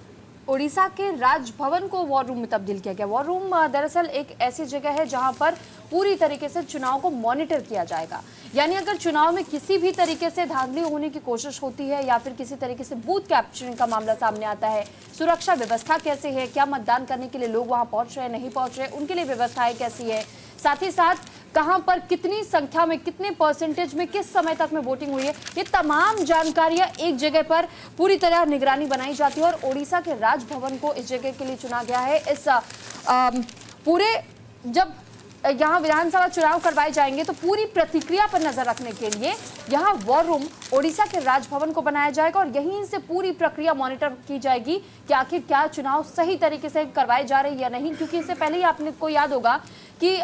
उड़ीसा के राजभवन को वॉर रूम में तब्दील किया गया। वॉर रूम दरअसल एक ऐसी जगह है जहां पर पूरी तरीके से चुनाव को मॉनिटर किया जाएगा। यानी अगर चुनाव में किसी भी तरीके से धांधली होने की कोशिश होती है या फिर किसी तरीके से बूथ कैप्चरिंग का मामला सामने आता है, सुरक्षा व्यवस्था कैसे है, क्या मतदान करने के लिए लोग वहां पहुंच रहे हैं, नहीं पहुंच रहे, उनके लिए व्यवस्थाएं कैसी है, साथ ही साथ कहां पर कितनी संख्या में, कितने परसेंटेज में, किस समय तक में वोटिंग हुई है, ये तमाम जानकारियां एक जगह पर पूरी तरह निगरानी बनाई जाती है। और ओडिशा के राजभवन को इस जगह के लिए चुना गया है। इस पूरे जब यहाँ विधानसभा चुनाव करवाए जाएंगे तो पूरी प्रतिक्रिया पर नजर रखने के लिए यहाँ वॉर रूम ओडिशा के राजभवन को बनाया जाएगा और यहीं से पूरी प्रक्रिया मॉनिटर की जाएगी कि आखिर क्या चुनाव सही तरीके से करवाए जा रहे हैं या नहीं, क्योंकि इससे पहले ही आपने को याद होगा कि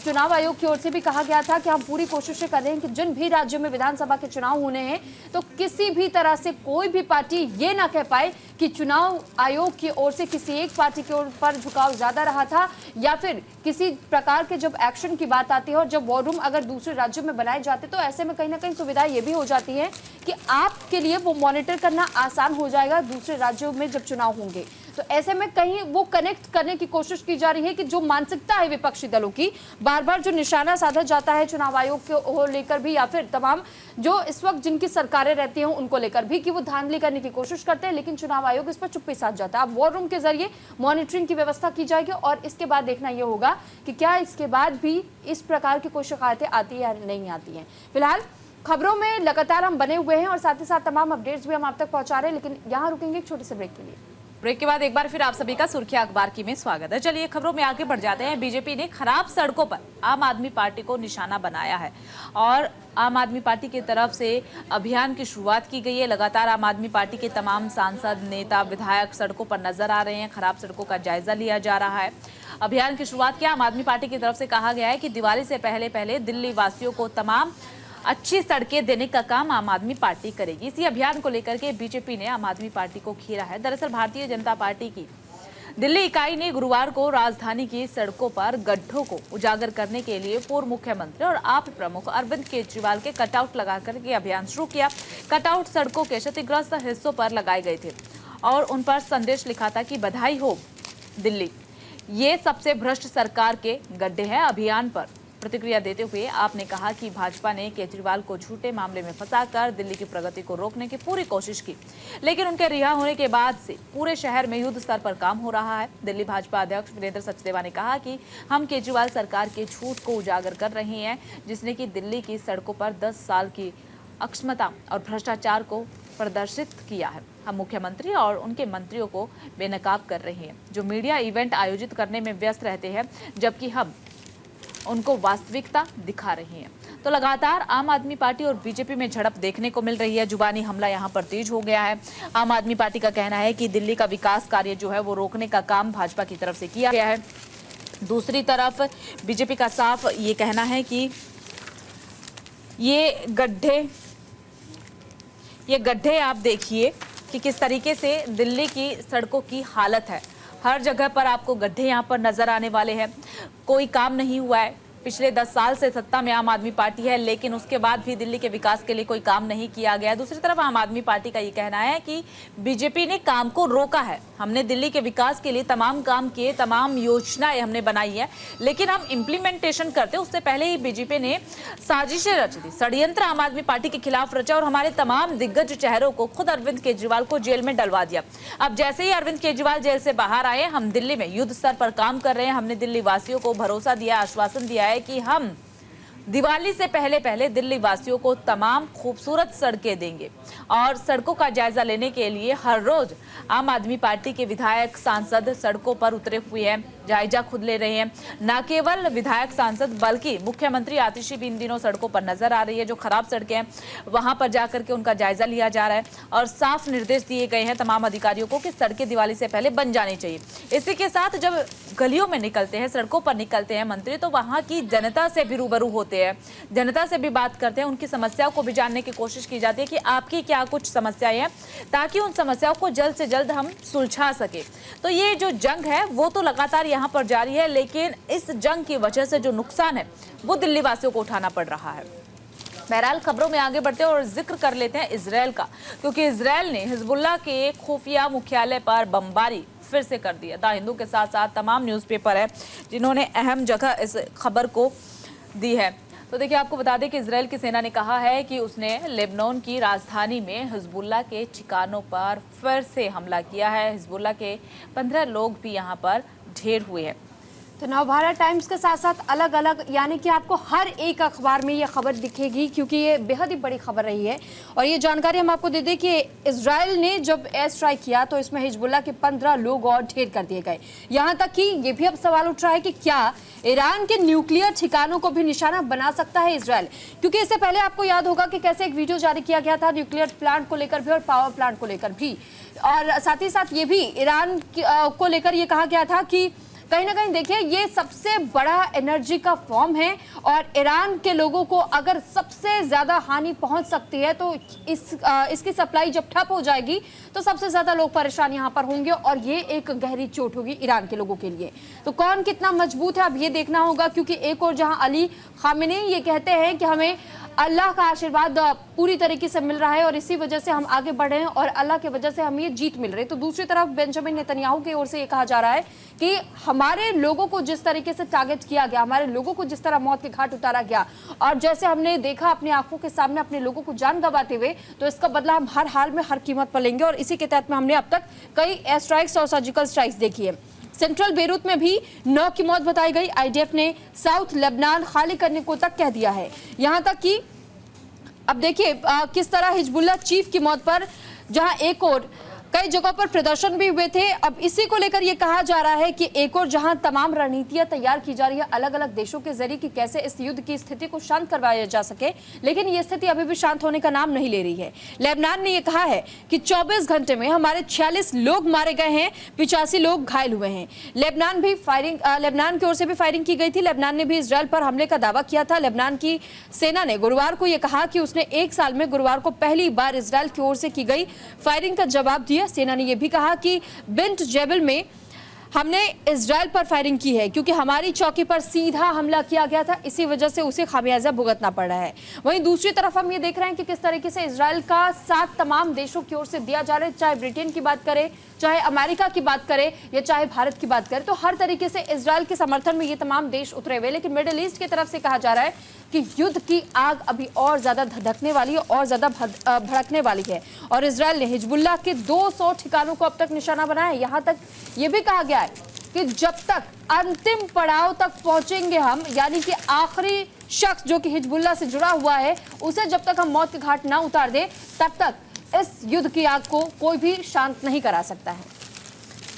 चुनाव आयोग की ओर से भी कहा गया था कि हम पूरी कोशिशें कर रहे हैं कि जिन भी राज्यों में विधानसभा के चुनाव होने हैं तो किसी भी तरह से कोई भी पार्टी ये ना कह पाए कि चुनाव आयोग की ओर से किसी एक पार्टी के ऊपर झुकाव ज्यादा रहा था, या फिर किसी प्रकार के जब एक्शन की बात आती है और जब वॉर रूम अगर दूसरे राज्यों में बनाए जाते तो ऐसे में कहीं ना कहीं सुविधा ये भी हो जाती है कि आपके लिए वो मॉनिटर करना आसान हो जाएगा दूसरे राज्यों में जब चुनाव होंगे। तो ऐसे में कहीं वो कनेक्ट करने की कोशिश की जा रही है कि जो मानसिकता है विपक्षी दलों की, बार बार जो निशाना साधा जाता है चुनाव आयोग को लेकर भी या फिर तमाम जो इस वक्त जिनकी सरकारें रहती हैं उनको लेकर भी, कि वो धांधली करने की कोशिश करते हैं, लेकिन चुनाव आयोग इस पर चुप्पी साध जाता है। अब वॉर रूम के जरिए मॉनिटरिंग की व्यवस्था की जाएगी और इसके बाद देखना यह होगा कि क्या इसके बाद भी इस प्रकार की कोई शिकायतें आती है या नहीं आती हैं। फिलहाल खबरों में लगातार हम बने हुए हैं और साथ ही साथ तमाम अपडेट्स भी हम आप तक पहुंचा रहे हैं, लेकिन यहाँ रुकेंगे एक छोटे से ब्रेक के लिए। ब्रेक के बाद एक बार फिर आप सभी का सुर्खियां अखबार की में स्वागत है। चलिए खबरों में आगे बढ़ जाते हैं। बीजेपी ने खराब सड़कों पर आम आदमी पार्टी को निशाना बनाया है और आम आदमी पार्टी की तरफ से अभियान की शुरुआत की गई है। लगातार आम आदमी पार्टी के तमाम सांसद, नेता, विधायक सड़कों पर नजर आ रहे हैं। खराब सड़कों का जायजा लिया जा रहा है। अभियान की शुरुआत की आम आदमी पार्टी की तरफ से कहा गया है कि दिवाली से पहले दिल्ली वासियों को तमाम अच्छी सड़कें देने का काम आम आदमी पार्टी करेगी। इसी अभियान को लेकर के बीजेपी ने आम आदमी पार्टी को घेरा है। दरअसल भारतीय जनता पार्टी की दिल्ली इकाई ने गुरुवार को राजधानी की सड़कों पर गड्ढों को उजागर करने के लिए पूर्व मुख्यमंत्री और आप प्रमुख अरविंद केजरीवाल के कटआउट लगाकर के अभियान शुरू किया। कटआउट सड़कों के क्षतिग्रस्त हिस्सों पर लगाए गए थे और उन पर संदेश लिखा था कि बधाई हो दिल्ली, ये सबसे भ्रष्ट सरकार के गड्ढे हैं। अभियान पर प्रतिक्रिया देते हुए आपने कहा कि भाजपा ने केजरीवाल को झूठे मामले में फंसाकर दिल्ली की प्रगति को रोकने की पूरी कोशिश की, लेकिन उनके रिहा होने के बाद से पूरे शहर में युद्ध स्तर पर काम हो रहा है। दिल्ली भाजपा अध्यक्ष वीरेंद्र सचदेवा ने कहा कि हम केजरीवाल सरकार के झूठ को उजागर कर रहे हैं, जिसने कि दिल्ली की सड़कों पर 10 साल की अक्षमता और भ्रष्टाचार को प्रदर्शित किया है। हम मुख्यमंत्री और उनके मंत्रियों को बेनकाब कर रहे हैं, जो मीडिया इवेंट आयोजित करने में व्यस्त रहते हैं, जबकि हम उनको वास्तविकता दिखा रही हैं। तो लगातार आम आदमी पार्टी और बीजेपी में झड़प देखने को मिल रही है। जुबानी हमला यहां पर तेज हो गया है। आम आदमी पार्टी का कहना है कि दिल्ली का विकास कार्य जो है वो रोकने का काम भाजपा की तरफ से किया गया है। दूसरी तरफ बीजेपी का साफ ये कहना है कि ये गड्ढे आप देखिए कि किस तरीके से दिल्ली की सड़कों की हालत है। हर जगह पर आपको गड्ढे यहाँ पर नजर आने वाले हैं। कोई काम नहीं हुआ है। पिछले 10 साल से सत्ता में आम आदमी पार्टी है, लेकिन उसके बाद भी दिल्ली के विकास के लिए कोई काम नहीं किया गया। दूसरी तरफ आम आदमी पार्टी का ये कहना है कि बीजेपी ने काम को रोका है। हमने दिल्ली के विकास के लिए तमाम काम किए, तमाम योजनाएं हमने बनाई है, लेकिन हम इम्प्लीमेंटेशन करते उससे पहले ही बीजेपी ने साजिशें रच दी, षड्यंत्र आम आदमी पार्टी के खिलाफ रचा और हमारे तमाम दिग्गज चेहरों को, खुद अरविंद केजरीवाल को जेल में डलवा दिया। अब जैसे ही अरविंद केजरीवाल जेल से बाहर आए, हम दिल्ली में युद्ध स्तर पर काम कर रहे हैं। हमने दिल्ली वासियों को भरोसा दिया, आश्वासन दिया है कि हम दिवाली से पहले दिल्ली वासियों को तमाम खूबसूरत सड़कें देंगे और सड़कों का जायजा लेने के लिए हर रोज आम आदमी पार्टी के विधायक, सांसद सड़कों पर उतरे हुए हैं, जायजा खुद ले रहे हैं। न केवल विधायक, सांसद बल्कि मुख्यमंत्री आतिशी भी इन दिनों सड़कों पर नजर आ रही है। जो खराब सड़कें हैं वहां पर जाकर के उनका जायजा लिया जा रहा है और साफ निर्देश दिए गए हैं तमाम अधिकारियों को कि सड़कें दिवाली से पहले बन जानी चाहिए। इसी के साथ जब गलियों में निकलते हैं, सड़कों पर निकलते हैं मंत्री, तो वहां की जनता से भी रूबरू होते हैं, जनता से भी बात करते हैं, उनकी समस्याओं को भी जानने की कोशिश की जाती है कि आपकी क्या कुछ समस्याएं हैं, ताकि उन समस्याओं को जल्द से जल्द हम सुलझा सके। तो ये जो जंग है वो तो लगातार यहाँ पर जारी है, लेकिन इस जंग की वजह से जो नुकसान है वो दिल्ली वासियों को उठाना पड़ रहा है। बहरहाल खबरों में आगे बढ़ते हैं और जिक्र कर लेते हैं इजरायल का, क्योंकि इजरायल ने हिजबुल्लाह के खुफिया मुख्यालय पर बमबारी फिर से कर दिया। द हिंदू के साथ साथ तमाम न्यूज़पेपर है जिन्होंने अहम जगह इस खबर को दी है। तो देखिए, आपको बता दें कि इजरायल की सेना ने कहा है कि उसने लेबनान की राजधानी में हिजबुल्लाह के ठिकानों पर फिर से हमला किया है। हिजबुल्लाह के 15 लोग भी यहाँ पर ढेर हुए हैं। तो नवभारत टाइम्स के साथ साथ अलग अलग, यानी कि आपको हर एक अखबार में ये खबर दिखेगी, क्योंकि ये बेहद ही बड़ी खबर रही है। और ये जानकारी हम आपको दे दें कि इजराइल ने जब एयर स्ट्राइक किया तो इसमें हिजबुल्लाह के 15 लोग और ढेर कर दिए गए। यहाँ तक कि ये भी अब सवाल उठ रहा है कि क्या ईरान के न्यूक्लियर ठिकानों को भी निशाना बना सकता है इजराइल, क्योंकि इससे पहले आपको याद होगा कि कैसे एक वीडियो जारी किया गया था न्यूक्लियर प्लांट को लेकर भी और पावर प्लांट को लेकर भी, और साथ ही साथ ये भी ईरान को लेकर ये कहा गया था कि कहीं ना कहीं देखिए ये सबसे बड़ा एनर्जी का फॉर्म है और ईरान के लोगों को अगर सबसे ज्यादा हानि पहुंच सकती है तो इसकी सप्लाई जब ठप हो जाएगी तो सबसे ज्यादा लोग परेशान यहां पर होंगे और ये एक गहरी चोट होगी ईरान के लोगों के लिए। तो कौन कितना मजबूत है अब ये देखना होगा, क्योंकि एक और जहां अली खामेनेई ये कहते हैं कि हमें अल्लाह का आशीर्वाद पूरी तरीके से मिल रहा है और इसी वजह से हम आगे बढ़े हैं और अल्लाह की वजह से हमें ये जीत मिल रही है, तो दूसरी तरफ बेंजामिन नेतन्याहू की ओर से ये कहा जा रहा है कि हमारे लोगों को जिस तरीके से टारगेट किया गया, हमारे लोगों को जिस तरह मौत के घाट उतारा गया और जैसे हमने देखा अपनी आंखों के सामने अपने लोगों को जान गंवाते हुए, तो इसका बदला हम हर हाल में हर कीमत पर लेंगे। और इसी के तहत में हमने अब तक कई एयर स्ट्राइक्स और सर्जिकल स्ट्राइक्स देखी है। सेंट्रल बेरूत में भी 9 की मौत बताई गई। आईडीएफ ने साउथ लेबनान खाली करने को तक कह दिया है। यहां तक कि अब देखिए किस तरह हिजबुल्लाह चीफ की मौत पर जहां एक और कई जगहों पर प्रदर्शन भी हुए थे। अब इसी को लेकर यह कहा जा रहा है कि एक और जहां तमाम रणनीतियां तैयार की जा रही है अलग अलग देशों के जरिए कि कैसे इस युद्ध की स्थिति को शांत करवाया जा सके, लेकिन यह स्थिति अभी भी शांत होने का नाम नहीं ले रही है। लेबनान ने यह कहा है कि 24 घंटे में हमारे 46 लोग मारे गए हैं, 85 लोग घायल हुए हैं। लेबनान की ओर से भी फायरिंग की गई थी। लेबनान ने भी इजरायल पर हमले का दावा किया था। लेबनान की सेना ने गुरुवार को यह कहा कि उसने 1 साल में गुरुवार को पहली बार इजरायल की ओर से की गई फायरिंग का जवाब दिया। सेना ने यह भी कहा कि बिंट जेबल में हमने इजरायल पर फायरिंग की है क्योंकि हमारी चौकी पर सीधा हमला किया गया था, इसी वजह से उसे खामियाजा भुगतना पड़ रहा है। वहीं दूसरी तरफ हम ये देख रहे हैं कि किस तरीके से इजरायल का साथ तमाम देशों की ओर से दिया जा रहा है, चाहे ब्रिटेन की बात करें, चाहे अमेरिका की बात करें या चाहे भारत की बात करें, तो हर तरीके से इजरायल के समर्थन में ये तमाम देश उतरे हुए। लेकिन मिडिल ईस्ट की तरफ से कहा जा रहा है कि युद्ध की आग अभी और ज्यादा धधकने वाली है और ज्यादा भड़कने वाली है और इजरायल ने हिजबुल्लाह के 200 ठिकानों को अब तक निशाना बनाया है। यहां तक ये भी कहा गया है कि जब तक अंतिम पड़ाव तक पहुंचेंगे हम, यानी कि आखिरी शख्स जो कि हिजबुल्लाह से जुड़ा हुआ है उसे जब तक हम मौत के घाट ना उतार दें तब तक इस युद्ध की आग को कोई भी शांत नहीं करा सकता है।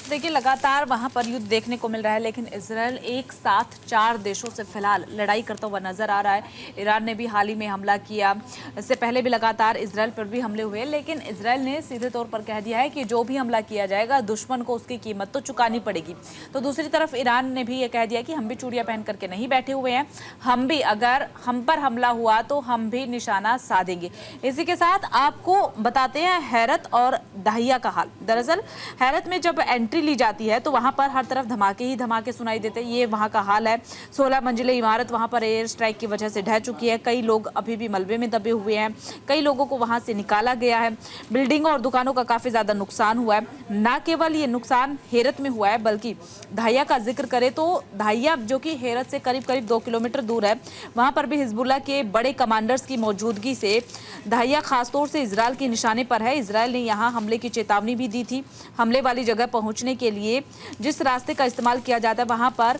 देखिए लगातार वहां पर युद्ध देखने को मिल रहा है, लेकिन इजरायल एक साथ 4 देशों से फिलहाल लड़ाई करता हुआ नजर आ रहा है। ईरान ने भी हाल ही में हमला किया, इससे पहले भी लगातार इजरायल पर भी हमले हुए, लेकिन इजरायल ने सीधे तौर पर कह दिया है कि जो भी हमला किया जाएगा दुश्मन को उसकी कीमत तो चुकानी पड़ेगी। तो दूसरी तरफ ईरान ने भी ये कह दिया कि हम भी चूड़ियां पहन करके नहीं बैठे हुए हैं, हम भी अगर हम पर हमला हुआ तो हम भी निशाना साधेंगे। इसी के साथ आपको बताते हैं हैरत और दाहिया का हाल। दरअसल हैरत में जब ली जाती है तो वहां पर हर तरफ धमाके ही धमाके सुनाई देते हैं। ये वहां का हाल है। 16 मंजिले इमारत वहां पर एयर स्ट्राइक की वजह से ढह चुकी है। कई लोग अभी भी मलबे में दबे हुए हैं। कई लोगों को वहां से निकाला गया है। बिल्डिंगों और दुकानों का काफी ज्यादा नुकसान हुआ है। न केवल ये नुकसान हेरत में हुआ है बल्कि दाहिया का जिक्र करें तो दाहिया जो कि हेरत से करीब 2 किलोमीटर दूर है, वहां पर भी हिजबुल्लाह के बड़े कमांडर्स की मौजूदगी से दाहिया खासतौर से इजरायल के निशाने पर है। इजरायल ने यहाँ हमले की चेतावनी भी दी थी। हमले वाली जगह पहुंचने के लिए जिस रास्ते का इस्तेमाल किया जाता है वहां पर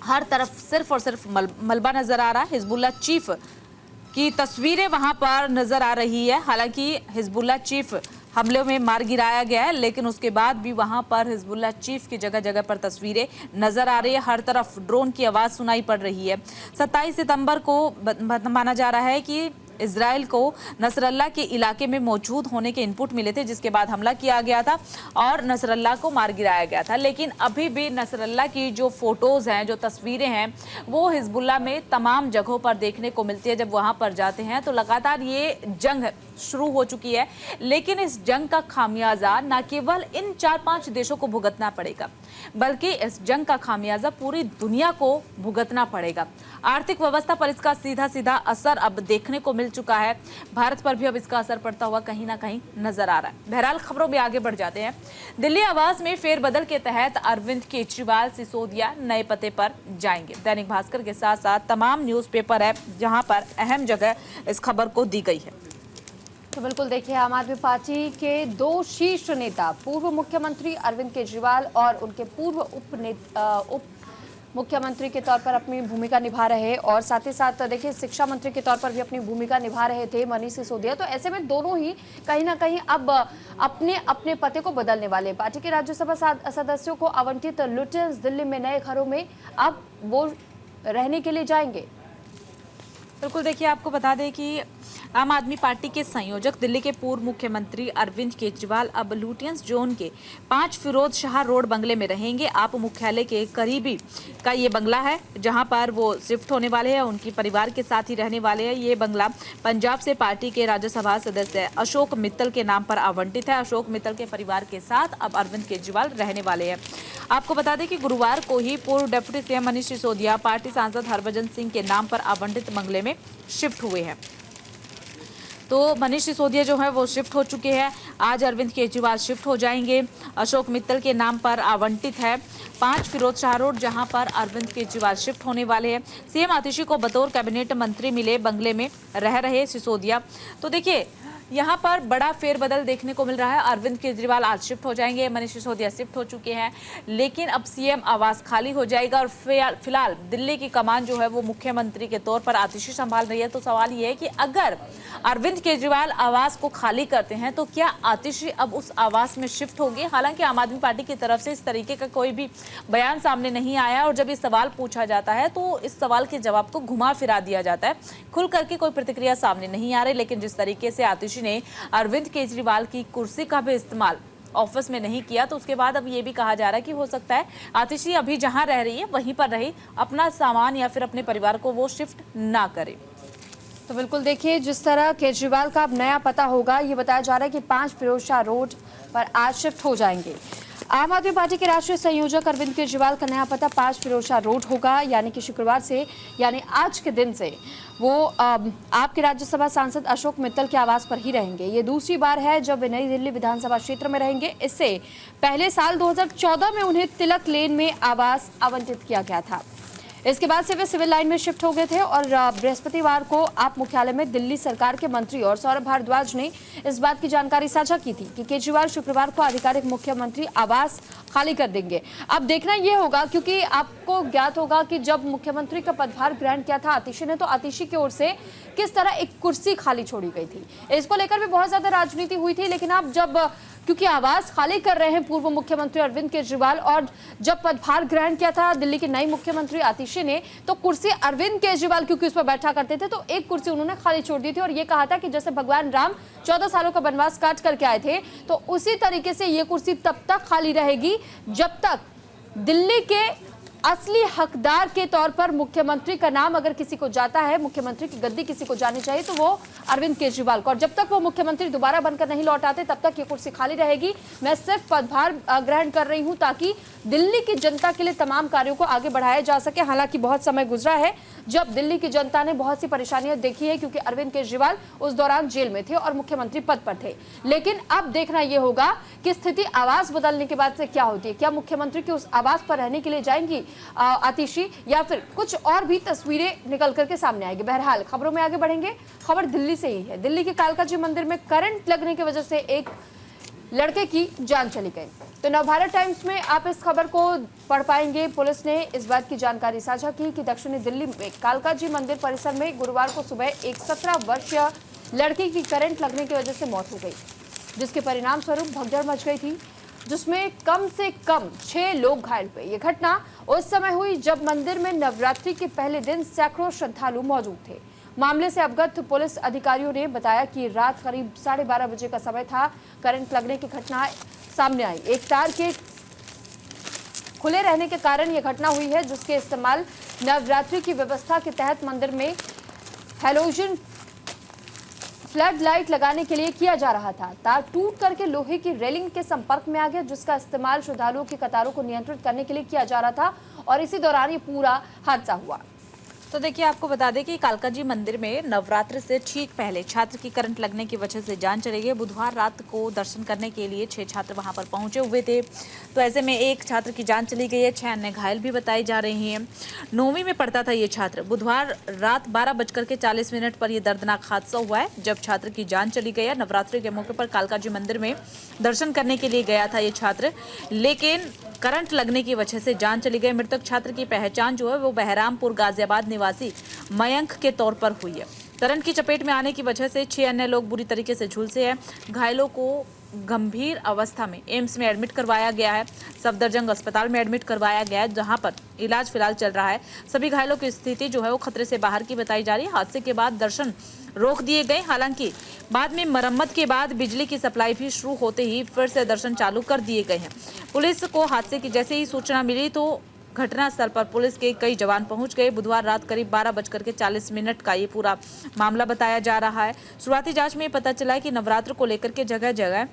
हर तरफ सिर्फ और सिर्फ मलबा नजर आ रहा है। हिजबुल्लाह चीफ की तस्वीरें वहां पर नजर आ रही है। हालांकि हिजबुल्लाह चीफ हमले में मार गिराया गया है, लेकिन उसके बाद भी वहां पर हिजबुल्लाह चीफ की जगह जगह पर तस्वीरें नजर आ रही है। हर तरफ ड्रोन की आवाज सुनाई पड़ रही है। 27 सितंबर को माना जा रहा है कि इजराइल को नसरल्ला के इलाके में मौजूद होने के इनपुट मिले थे, जिसके बाद हमला किया गया था और नसरल्ला को मार गिराया गया था। लेकिन अभी भी नसरल्ला की जो फोटोज हैं, जो तस्वीरें हैं, वो हिजबुल्लाह में तमाम जगहों पर देखने को मिलती है। जब वहां पर जाते हैं तो लगातार ये जंग शुरू हो चुकी है, लेकिन इस जंग का खामियाजा न केवल इन 4-5 देशों को भुगतना पड़ेगा बल्कि इस जंग का खामियाजा पूरी दुनिया को भुगतना पड़ेगा। आर्थिक व्यवस्था पर इसका सीधा सीधा असर अब देखने को मिल चुका है। भारत पर भी अब इसका असर पड़ता हुआ कहीं ना कहीं नजर आ रहा है। बहरहाल खबरों में आगे बढ़ जाते हैं। दिल्ली आवास में फेरबदल के तहत अरविंद केजरीवाल सिसोदिया नए पते पर जाएंगे। दैनिक भास्कर के साथ साथ तमाम न्यूज़पेपर है जहां पर अहम जगह इस खबर को दी गई है। तो बिल्कुल देखिए, आम आदमी पार्टी के 2 शीर्ष नेता पूर्व मुख्यमंत्री अरविंद केजरीवाल और उनके पूर्व मुख्यमंत्री के तौर पर अपनी भूमिका निभा रहे और साथ ही साथ देखिए शिक्षा मंत्री के तौर पर भी अपनी भूमिका निभा रहे थे मनीष सिसोदिया। तो ऐसे में दोनों ही कहीं ना कहीं अब अपने अपने पते को बदलने वाले। पार्टी के राज्यसभा सदस्यों को आवंटित लुटियंस दिल्ली में नए घरों में अब वो रहने के लिए जाएंगे। बिल्कुल, देखिए आपको बता दें कि आम आदमी पार्टी के संयोजक दिल्ली के पूर्व मुख्यमंत्री अरविंद केजरीवाल अब लुटियंस जोन के 5 फिरोज शाह रोड बंगले में रहेंगे। आप मुख्यालय के करीबी का ये बंगला है जहां पर वो शिफ्ट होने वाले हैं, उनकी परिवार के साथ ही रहने वाले हैं। ये बंगला पंजाब से पार्टी के राज्यसभा सदस्य अशोक मित्तल के नाम पर आवंटित है। अशोक मित्तल के परिवार के साथ अब अरविंद केजरीवाल रहने वाले हैं। आपको बता दें कि गुरुवार को ही पूर्व deputy CM Manish Sisodia party सांसद हरभजन सिंह के नाम पर आवंटित बंगले में शिफ्ट हुए हैं। तो मनीष सिसोदिया जो है वो शिफ्ट हो चुके हैं। आज अरविंद केजरीवाल शिफ्ट हो जाएंगे। अशोक मित्तल के नाम पर आवंटित है 5 फिरोज शाह रोड, जहां पर अरविंद केजरीवाल शिफ्ट होने वाले हैं। सीएम आतिशी को बतौर कैबिनेट मंत्री मिले बंगले में रह रहे सिसोदिया। तो देखिए यहाँ पर बड़ा फेरबदल देखने को मिल रहा है। अरविंद केजरीवाल आज शिफ्ट हो जाएंगे, मनीष सिसोदिया शिफ्ट हो चुके हैं, लेकिन अब सीएम आवास खाली हो जाएगा और फिलहाल दिल्ली की कमान जो है वो मुख्यमंत्री के तौर पर आतिशी संभाल रही है। तो सवाल ये है कि अगर अरविंद केजरीवाल आवास को खाली करते हैं तो क्या आतिशी अब उस आवास में शिफ्ट होंगे? हालांकि आम आदमी पार्टी की तरफ से इस तरीके का कोई भी बयान सामने नहीं आया और जब ये सवाल पूछा जाता है तो इस सवाल के जवाब को घुमा फिरा दिया जाता है। खुल करके कोई प्रतिक्रिया सामने नहीं आ रही, लेकिन जिस तरीके से आतिशी ने अरविंद केजरीवाल की कुर्सी का भी इस्तेमाल ऑफिस में नहीं किया, तो उसके बाद अब ये भी कहा जा रहा है कि हो सकता है आतिशी अभी जहां रह रही है वहीं पर रही, अपना सामान या फिर अपने परिवार को वो शिफ्ट ना करे। तो बिल्कुल देखिए जिस तरह केजरीवाल का अब नया पता होगा, ये बताया जा रहा है कि 5 फिरोज शाह रोड पर आज शिफ्ट हो जाएंगे। आम आदमी पार्टी के राष्ट्रीय संयोजक अरविंद केजरीवाल का नया पता 5 फिरोज शाह रोड होगा, यानी कि शुक्रवार से यानी आज के दिन से वो आपके राज्यसभा सांसद अशोक मित्तल के आवास पर ही रहेंगे। ये दूसरी बार है जब वे नई दिल्ली विधानसभा क्षेत्र में रहेंगे। इससे पहले साल 2014 में उन्हें तिलक लेन में आवास आवंटित किया गया था। इसके बाद से वे सिविल लाइन में शिफ्ट हो गए थे और बृहस्पतिवार को आप मुख्यालय में दिल्ली सरकार के मंत्री और सौरभ भारद्वाज ने इस बात की जानकारी साझा की थी कि केजरीवाल शुक्रवार को आधिकारिक मुख्यमंत्री आवास खाली कर देंगे। अब देखना यह होगा, क्योंकि आपको ज्ञात होगा कि जब मुख्यमंत्री का पदभार ग्रहण किया था आतिशी ने, तो आतिशी की ओर से किस तरह एक कुर्सी खाली छोड़ी गई थी। इसको लेकर भी बहुत ज्यादा राजनीति हुई थी, लेकिन अब जब क्योंकि आवास खाली कर रहे हैं पूर्व मुख्यमंत्री अरविंद केजरीवाल और जब पदभार ग्रहण किया था दिल्ली की नई मुख्यमंत्री आतिशी ने, तो कुर्सी अरविंद केजरीवाल क्योंकि उस पर बैठा करते थे, तो एक कुर्सी उन्होंने खाली छोड़ दी थी और ये कहा था कि जैसे भगवान राम 14 सालों का वनवास काट करके आए थे, तो उसी तरीके से ये कुर्सी तब तक खाली रहेगी जब तक दिल्ली के असली हकदार के तौर पर मुख्यमंत्री का नाम अगर किसी को जाता है, मुख्यमंत्री की गद्दी किसी को जानी चाहिए, तो वो अरविंद केजरीवाल को, और जब तक वो मुख्यमंत्री दोबारा बनकर नहीं लौट आते तब तक ये कुर्सी खाली रहेगी। मैं सिर्फ पदभार ग्रहण कर रही हूं ताकि दिल्ली की जनता के लिए तमाम कार्यों को आगे बढ़ाया जा सके। हालांकि बहुत समय गुजरा है जब दिल्ली की जनता ने बहुत सी परेशानियां देखी है, क्योंकि अरविंद केजरीवाल उस दौरान जेल में थे और मुख्यमंत्री पद पर थे। लेकिन अब देखना यह होगा कि स्थिति आवास बदलने के बाद से क्या होती है। क्या मुख्यमंत्री के उस आवास पर रहने के लिए जाएंगी आतिशी, या फिर कुछ और भी तस्वीरें निकल करके सामने आएगी। बहरहाल खबरों में आगे बढ़ेंगे। खबर दिल्ली से ही है। दिल्ली के कालका जी मंदिर में करंट लगने की वजह से एक लड़के की जान चली गई। तो नवभारत टाइम्स में आप इस खबर को पढ़ पाएंगे। पुलिस ने इस बात की जानकारी साझा की कि दक्षिणी दिल्ली में कालका जी मंदिर परिसर में गुरुवार को सुबह एक 17 वर्षीय लड़के की करंट लगने की वजह से मौत हो गई, जिसके परिणाम स्वरूप भगदड़ मच गई थी, जिसमें कम से कम 6 लोग घायल हुए। ये घटना उस समय हुई जब मंदिर में नवरात्रि के पहले दिन सैकड़ों श्रद्धालु मौजूद थे। मामले से अवगत पुलिस अधिकारियों ने बताया कि रात करीब 12:30 बजे का समय था। करंट लगने की घटना सामने आई। एक तार के खुले रहने के कारण यह घटना हुई है, जिसके इस्तेमाल नवरात्रि की व्यवस्था के तहत मंदिर में हैलोजन फ्लड लाइट लगाने के लिए किया जा रहा था। तार टूट करके लोहे की रेलिंग के संपर्क में आ गया, जिसका इस्तेमाल श्रद्धालुओं की कतारों को नियंत्रित करने के लिए किया जा रहा था और इसी दौरान ये पूरा हादसा हुआ। तो देखिए, आपको बता दें कि कालकाजी मंदिर में नवरात्र से ठीक पहले छात्र की करंट लगने की वजह से जान चली गई। बुधवार रात को दर्शन करने के लिए 6 छात्र वहां पर पहुंचे हुए थे, तो ऐसे में एक छात्र की जान चली गई है, 6 अन्य घायल भी बताई जा रही हैं। 9वीं में पढ़ता था ये छात्र। बुधवार रात 12:40 पर यह दर्दनाक हादसा हुआ है, जब छात्र की जान चली गई है। नवरात्रि के मौके पर कालकाजी मंदिर में दर्शन करने के लिए गया था ये छात्र, लेकिन करंट लगने की वजह से जान चली गई। मृतक छात्र की पहचान जो है वो बहरामपुर गाजियाबाद निवासी मयंक के तौर पर हुई है। करंट की चपेट में आने की वजह से 6 अन्य लोग बुरी तरीके से झुलसे हैं। घायलों को गंभीर अवस्था में एम्स में एडमिट करवाया गया है। सफदरजंग अस्पताल में एडमिट करवाया गया है, जहां पर इलाज फिलहाल चल रहा है। सभी घायलों की स्थिति जो है वो खतरे से बाहर की बताई जा रही है। हादसे के बाद दर्शन रोक दिए गए, हालांकि बाद में मरम्मत के बाद बिजली की सप्लाई भी शुरू होते ही फिर से दर्शन चालू कर दिए गए हैं। पुलिस को हादसे की जैसे ही सूचना मिली तो घटनास्थल पर पुलिस के कई जवान पहुंच गए। बुधवार रात करीब 12:40 का ये पूरा मामला बताया जा रहा है। शुरुआती जांच में पता चला है कि नवरात्र को लेकर के जगह जगह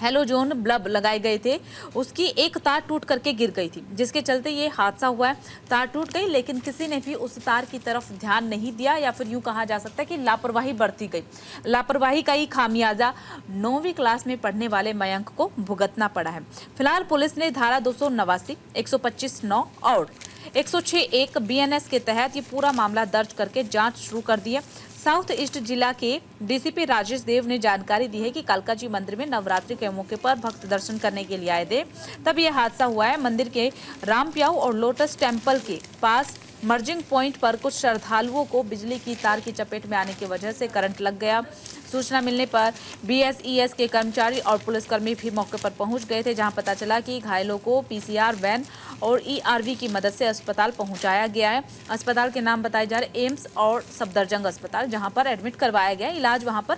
हेलोजोन बल्ब लगाए गए थे, उसकी एक तार टूट करके गिर गई थी, जिसके चलते ये हादसा हुआ है। तार टूट गई, लेकिन किसी ने भी उस तार की तरफ ध्यान नहीं दिया, या फिर यूं कहा जा सकता है कि लापरवाही बरती गई। लापरवाही का ही खामियाजा 9वीं क्लास में पढ़ने वाले मयंक को भुगतना पड़ा है। फिलहाल पुलिस ने धारा 289, 125(9) और 106(1) BNS के तहत ये पूरा मामला दर्ज करके जांच शुरू कर दी है। साउथ ईस्ट जिला के डीसीपी राजेश देव ने जानकारी दी है कि कालकाजी मंदिर में नवरात्रि के मौके पर भक्त दर्शन करने के लिए आए थे, तब यह हादसा हुआ है। मंदिर के रामप्याऊ और लोटस टेम्पल के पास मर्जिंग पॉइंट पर कुछ श्रद्धालुओं को बिजली की तार की चपेट में आने की वजह से करंट लग गया। सूचना मिलने पर BSES के कर्मचारी और पुलिसकर्मी भी मौके पर पहुंच गए थे, जहां पता चला कि घायलों को PCR वैन और ERV की मदद से अस्पताल पहुंचाया गया है। अस्पताल के नाम बताए जा रहे एम्स और सफदरजंग अस्पताल, जहां पर एडमिट करवाया गया, इलाज वहां पर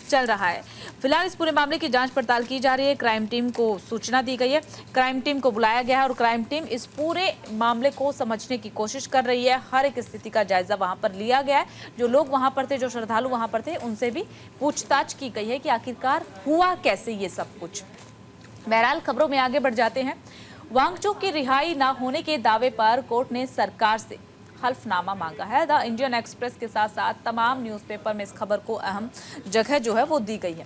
चल रहा है। फिलहाल इस पूरे मामले की जांच पड़ताल की जा रही है। क्राइम टीम को सूचना दी गई है, क्राइम टीम को बुलाया गया है और क्राइम टीम इस पूरे मामले को समझने की कोशिश कर रही है। हर एक स्थिति का जायजा वहां पर लिया गया है। जो लोग वहां पर थे, जो श्रद्धालु वहां पर थे, उनसे भी पूछताछ की गई है कि आखिरकार हुआ कैसे ये सब कुछ। बहरहाल खबरों में आगे बढ़ जाते हैं। वांगचुक की रिहाई न होने के दावे पर कोर्ट ने सरकार से हल्फनामा मांगा है। द इंडियन एक्सप्रेस के साथ साथ तमाम न्यूज़पेपर में इस खबर को अहम जगह जो है वो दी गई है।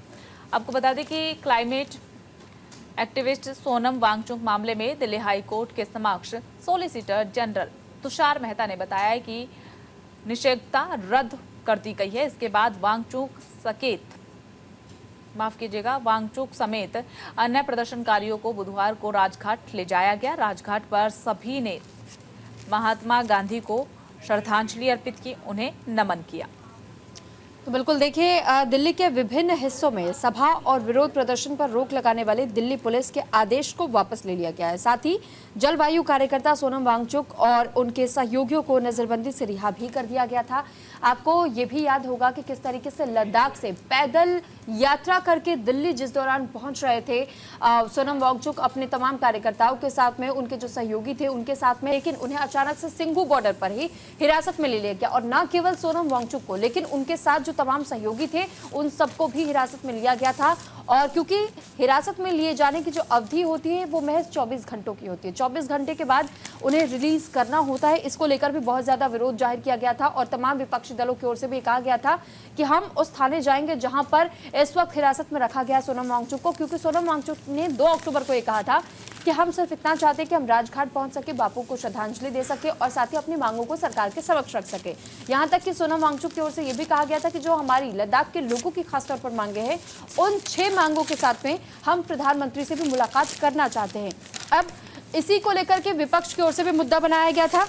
आपको बता दें कि क्लाइमेट एक्टिविस्ट सोनम वांगचुक मामले में दिल्ली हाई कोर्ट के समक्ष सॉलिसिटर जनरल तुषार मेहता ने बताया है कि निषेधाज्ञा रद्द कर दी गई है। इसके बाद वांगचुक समेत अन्य प्रदर्शनकारियों को बुधवार को राजघाट ले जाया गया। राजघाट पर सभी ने महात्मा गांधी को श्रद्धांजलि अर्पित की, उन्हें नमन किया। तो बिल्कुल देखिए, दिल्ली के विभिन्न हिस्सों में सभा और विरोध प्रदर्शन पर रोक लगाने वाले दिल्ली पुलिस के आदेश को वापस ले लिया गया है। साथ ही जलवायु कार्यकर्ता सोनम वांगचुक और उनके सहयोगियों को नजरबंदी से रिहा भी कर दिया गया था। आपको ये भी याद होगा कि किस तरीके से लद्दाख से पैदल यात्रा करके दिल्ली जिस दौरान पहुंच रहे थे सोनम वांगचुक अपने तमाम कार्यकर्ताओं के साथ में, उनके जो सहयोगी थे उनके साथ में, लेकिन उन्हें अचानक से सिंघू बॉर्डर पर ही हिरासत में ले लिया गया। और न केवल सोनम वांगचुक को, लेकिन उनके साथ जो तमाम सहयोगी थे उन सबको भी हिरासत में लिया गया था। और क्योंकि हिरासत में लिए जाने की जो अवधि होती है वो महज 24 घंटों की होती है, 24 घंटे के बाद उन्हें रिलीज करना होता है। इसको लेकर भी बहुत ज्यादा विरोध जाहिर किया गया था और तमाम विपक्षी दलों की ओर से भी कहा गया था कि हम उस थाने जाएंगे जहां पर इस वक्त हिरासत में रखा गया सोनम वांगचुक को, क्योंकि सोनम वांगचुक ने 2 अक्टूबर को यह कहा था कि हम सिर्फ इतना चाहते हैं कि हम राजघाट पहुंच सके, बापू को श्रद्धांजलि दे सके और साथ ही अपनी मांगों को सरकार के समक्ष रख सके। यहां तक कि सोनम वांगचुक की ओर से यह भी कहा गया था कि जो हमारी लद्दाख के लोगों की खासतौर पर मांगे हैं, उन 6 मांगों के साथ में हम प्रधानमंत्री से भी मुलाकात करना चाहते हैं। अब इसी को लेकर के विपक्ष की ओर से भी मुद्दा बनाया गया था।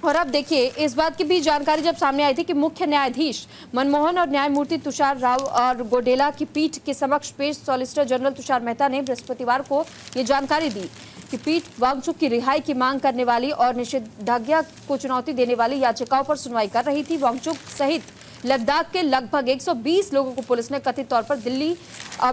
और अब देखिए, इस बात की भी जानकारी जब सामने आई थी कि मुख्य न्यायाधीश मनमोहन और न्यायमूर्ति तुषार राव और गोडेला की पीठ के समक्ष पेश सॉलिसिटर जनरल तुषार मेहता ने बृहस्पतिवार को ये जानकारी दी कि पीठ वांगचुक की रिहाई की मांग करने वाली और निषेधाज्ञा को चुनौती देने वाली याचिकाओं पर सुनवाई कर रही थी। वांगचुक सहित लद्दाख के लगभग 120 लोगों को पुलिस ने कथित तौर पर दिल्ली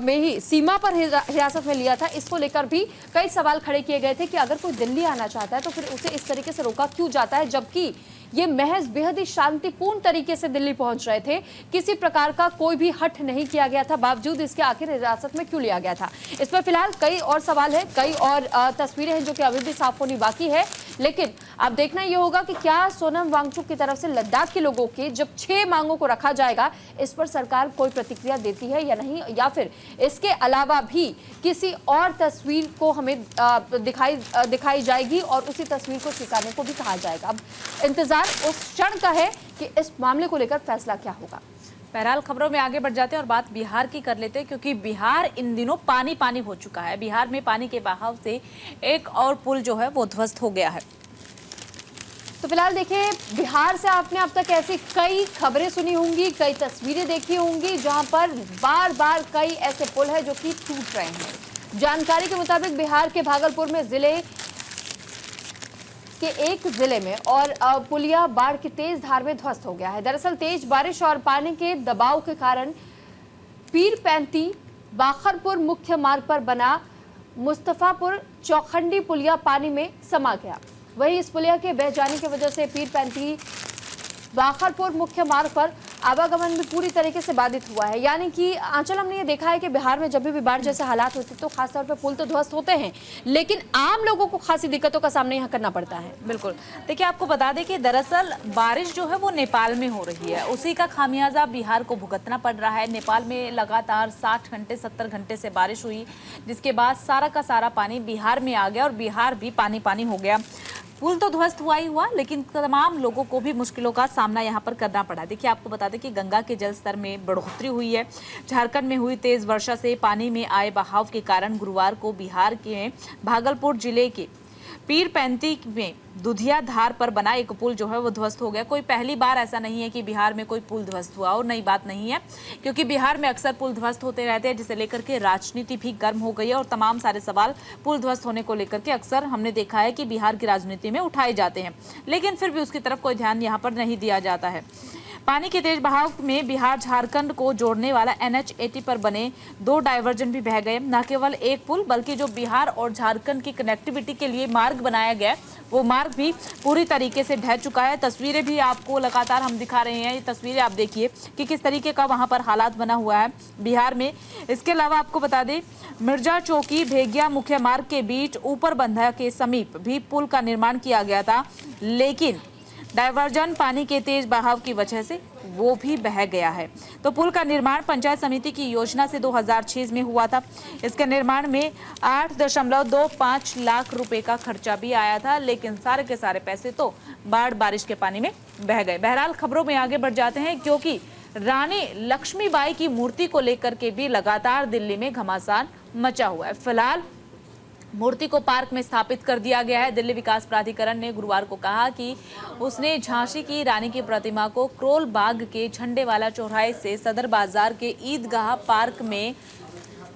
में ही सीमा पर हिरासत में लिया था। इसको लेकर भी कई सवाल खड़े किए गए थे कि अगर कोई दिल्ली आना चाहता है तो फिर उसे इस तरीके से रोका क्यों जाता है, जबकि ये महज बेहद ही शांतिपूर्ण तरीके से दिल्ली पहुंच रहे थे, किसी प्रकार का कोई भी हट नहीं किया गया था, बावजूद इसके आखिर हिरासत में क्यों लिया गया था। इस पर फिलहाल कई और सवाल है, कई और तस्वीरें हैं जो कि अभी भी साफ होनी बाकी है। लेकिन अब देखना ये होगा कि क्या सोनम वांगचुक की तरफ से लद्दाख के लोगों के जब 6 मांगों को रखा जाएगा, इस पर सरकार कोई प्रतिक्रिया देती है या नहीं, या फिर इसके अलावा भी किसी और तस्वीर को हमें दिखाई जाएगी और उसी तस्वीर को स्वीकारने को भी कहा जाएगा। अब इंतजार उस क्षण का है कि इस मामले को लेकर फैसला क्या होगा। बहरहाल खबरों में आगे बढ़ जाते हैं और बात बिहार की कर लेते हैं, क्योंकि बिहार इन दिनों पानी पानी हो चुका है। बिहार में पानी के बहाव से एक और पुल जो है वो ध्वस्त हो गया है। तो फिलहाल देखिए, बिहार से आपने अब तक ऐसी कई खबरें सुनी होंगी, कई तस्वीरें देखी होंगी जहां पर बार बार कई ऐसे पुल हैं जो कि टूट रहे हैं। जानकारी के मुताबिक बिहार के भागलपुर में जिले के एक जिले में और पुलिया बाढ़ की तेज धार में ध्वस्त हो गया है। दरअसल तेज बारिश और पानी के दबाव के कारण पीरपैंती बाखरपुर मुख्य मार्ग पर बना मुस्तफापुर चौखंडी पुलिया पानी में समा गया। वहीं इस पुलिया के बह जाने की वजह से पीरपैंती बाखरपुर मुख्य मार्ग पर आवागमन भी पूरी तरीके से बाधित हुआ है। यानी कि आंचल, हमने ये देखा है कि बिहार में जब भी बाढ़ जैसे हालात होते तो खासतौर पर पुल तो ध्वस्त होते हैं, लेकिन आम लोगों को खासी दिक्कतों का सामना यहाँ करना पड़ता है। बिल्कुल, देखिए आपको बता दें कि दरअसल बारिश जो है वो नेपाल में हो रही है, उसी का खामियाजा बिहार को भुगतना पड़ रहा है। नेपाल में लगातार 60 घंटे 70 घंटे से बारिश हुई, जिसके बाद सारा का सारा पानी बिहार में आ गया और बिहार भी पानी पानी हो गया। पुल तो ध्वस्त हुआ ही हुआ, लेकिन तमाम लोगों को भी मुश्किलों का सामना यहाँ पर करना पड़ा। देखिए आपको बता दें कि गंगा के जल स्तर में बढ़ोतरी हुई है। झारखंड में हुई तेज वर्षा से पानी में आए बहाव के कारण गुरुवार को बिहार के भागलपुर जिले के पीरपैंती में दुधिया धार पर बना एक पुल जो है वो ध्वस्त हो गया। कोई पहली बार ऐसा नहीं है कि बिहार में कोई पुल ध्वस्त हुआ, और नई बात नहीं है, क्योंकि बिहार में अक्सर पुल ध्वस्त होते रहते हैं, जिसे लेकर के राजनीति भी गर्म हो गई है और तमाम सारे सवाल पुल ध्वस्त होने को लेकर के अक्सर हमने देखा है कि बिहार की राजनीति में उठाए जाते हैं, लेकिन फिर भी उसकी तरफ कोई ध्यान यहाँ पर नहीं दिया जाता है। पानी के तेज बहाव में बिहार झारखंड को जोड़ने वाला NH80 पर बने 2 डायवर्जन भी बह गए। न केवल एक पुल, बल्कि जो बिहार और झारखंड की कनेक्टिविटी के लिए मार्ग बनाया गया वो मार्ग भी पूरी तरीके से ढह चुका है। तस्वीरें भी आपको लगातार हम दिखा रहे हैं, ये तस्वीरें आप देखिए कि किस तरीके का वहां पर हालात बना हुआ है बिहार में। इसके अलावा आपको बता दें, मिर्जा चौकी भेगिया मुख्य मार्ग के बीच ऊपर बंधा के समीप भी पुल का निर्माण किया गया था, लेकिन डायवर्जन पानी के तेज बहाव की वजह से वो भी बह गया है। तो पुल का निर्माण पंचायत समिति की योजना से 2006 में हुआ था। इसके निर्माण में 8.25 लाख रुपए का खर्चा भी आया था, लेकिन सारे के सारे पैसे तो बाढ़ बारिश के पानी में बह गए। बहरहाल खबरों में आगे बढ़ जाते हैं, क्योंकि रानी लक्ष्मीबाई की मूर्ति को लेकर के भी लगातार दिल्ली में घमासान मचा हुआ है। फिलहाल मूर्ति को पार्क में स्थापित कर दिया गया है। दिल्ली विकास प्राधिकरण ने गुरुवार को कहा कि उसने झांसी की रानी की प्रतिमा को करोल बाग के झंडे वाला चौराहे से सदर बाजार के ईदगाह पार्क में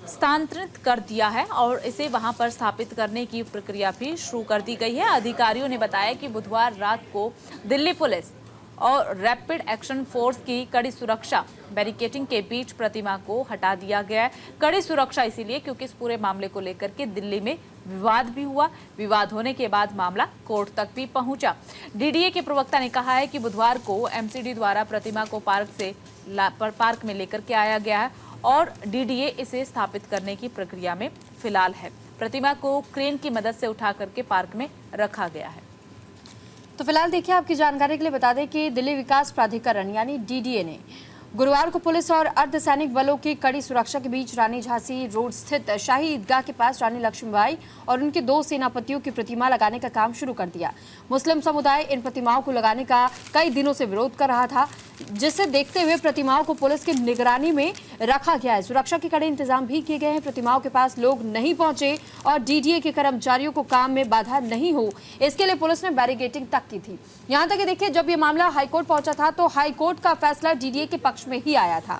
स्थानांतरित कर दिया है और इसे वहां पर स्थापित करने की प्रक्रिया भी शुरू कर दी गई है। अधिकारियों ने बताया कि बुधवार रात को दिल्ली पुलिस और रैपिड एक्शन फोर्स की कड़ी सुरक्षा बैरिकेडिंग के बीच प्रतिमा को हटा दिया गया है। कड़ी सुरक्षा इसीलिए क्योंकि इस पूरे मामले को लेकर के दिल्ली में विवाद भी हुआ। विवाद होने के बाद मामला कोर्ट तक भी पहुंचा। डीडीए के प्रवक्ता ने कहा है कि बुधवार को एमसीडी द्वारा प्रतिमा को पार्क में लेकर के आया गया है और डीडीए इसे स्थापित करने की प्रक्रिया में फिलहाल है। प्रतिमा को क्रेन की मदद से उठा करके पार्क में रखा गया है। तो फिलहाल देखिए, आपकी जानकारी के लिए बता दें कि दिल्ली विकास प्राधिकरण यानी डीडीए ने गुरुवार को पुलिस और अर्धसैनिक बलों की कड़ी सुरक्षा के बीच रानी झांसी रोड स्थित शाही ईदगाह के पास रानी लक्ष्मीबाई और उनके 2 सेनापतियों की प्रतिमा लगाने का काम शुरू कर दिया। मुस्लिम समुदाय इन प्रतिमाओं को लगाने का कई दिनों से विरोध कर रहा था, जिसे देखते हुए प्रतिमाओं को पुलिस की निगरानी में रखा गया है। सुरक्षा के कड़े इंतजाम भी किए गए हैं। प्रतिमाओं के पास लोग नहीं पहुंचे और डीडीए के कर्मचारियों को काम में बाधा नहीं हो, इसके लिए पुलिस ने बैरिकेडिंग तक की थी। यहां तक कि देखिए, जब ये मामला हाईकोर्ट पहुंचा था तो हाईकोर्ट का फैसला डीडीए के पक्ष में ही आया था।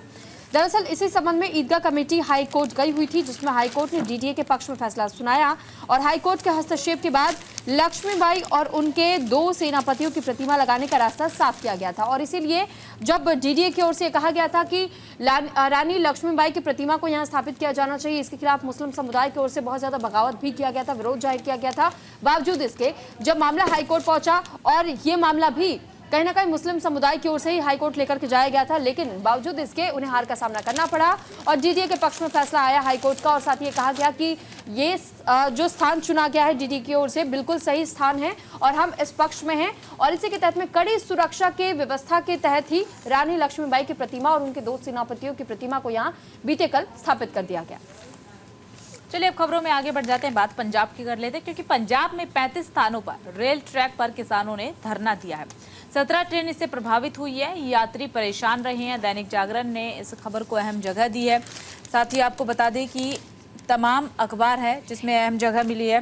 दरअसल इसी संबंध में ईदगाह कमेटी हाईकोर्ट गई हुई थी, जिसमें हाईकोर्ट ने डीडीए के पक्ष में फैसला सुनाया और हाईकोर्ट के हस्तक्षेप के बाद लक्ष्मीबाई और उनके 2 सेनापतियों की प्रतिमा लगाने का रास्ता साफ किया गया था। और इसीलिए जब डीडीए की ओर से कहा गया था कि रानी लक्ष्मीबाई की प्रतिमा को यहाँ स्थापित किया जाना चाहिए, इसके खिलाफ मुस्लिम समुदाय की ओर से बहुत ज्यादा बगावत भी किया गया था, विरोध जाहिर किया गया था। बावजूद इसके जब मामला हाईकोर्ट पहुंचा और ये मामला भी कहीं ना कहीं मुस्लिम समुदाय की ओर से ही हाईकोर्ट लेकर के जाया गया था, लेकिन बावजूद इसके उन्हें हार का सामना करना पड़ा और डीडीए के पक्ष में फैसला आया हाईकोर्ट का। और साथ ही ये कहा गया कि ये जो स्थान चुना गया है डीडीए की ओर से बिल्कुल सही स्थान है और हम इस पक्ष में हैं। और इसी के तहत में कड़ी सुरक्षा के व्यवस्था के तहत ही रानी लक्ष्मीबाई की प्रतिमा और उनके 2 सेनापतियों की प्रतिमा को यहाँ बीते कल स्थापित कर दिया गया। चलिए अब खबरों में आगे बढ़ जाते हैं, बात पंजाब की कर लेते हैं, क्योंकि पंजाब में 35 स्थानों पर रेल ट्रैक पर किसानों ने धरना दिया है। 17 ट्रेन इससे प्रभावित हुई है, यात्री परेशान रहे हैं। दैनिक जागरण ने इस खबर को अहम जगह दी है। साथ ही आपको बता दें कि तमाम अखबार है जिसमें अहम जगह मिली है।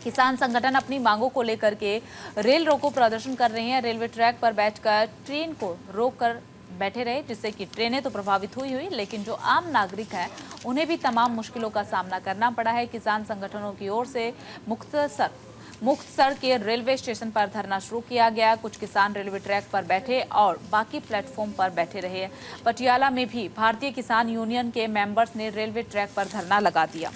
किसान संगठन अपनी मांगों को लेकर के रेल रोको प्रदर्शन कर रहे हैं। रेलवे ट्रैक पर बैठकर ट्रेन को रोक कर बैठे रहे, जिससे कि ट्रेनें तो प्रभावित हुई, लेकिन जो आम नागरिक है उन्हें भी तमाम मुश्किलों का सामना करना पड़ा है। किसान संगठनों की ओर से मुक्तसर के रेलवे स्टेशन पर धरना शुरू किया गया। कुछ किसान रेलवे ट्रैक पर बैठे और बाकी प्लेटफॉर्म पर बैठे रहे। पटियाला में भी भारतीय किसान यूनियन के मेंबर्स ने रेलवे ट्रैक पर धरना लगा दिया।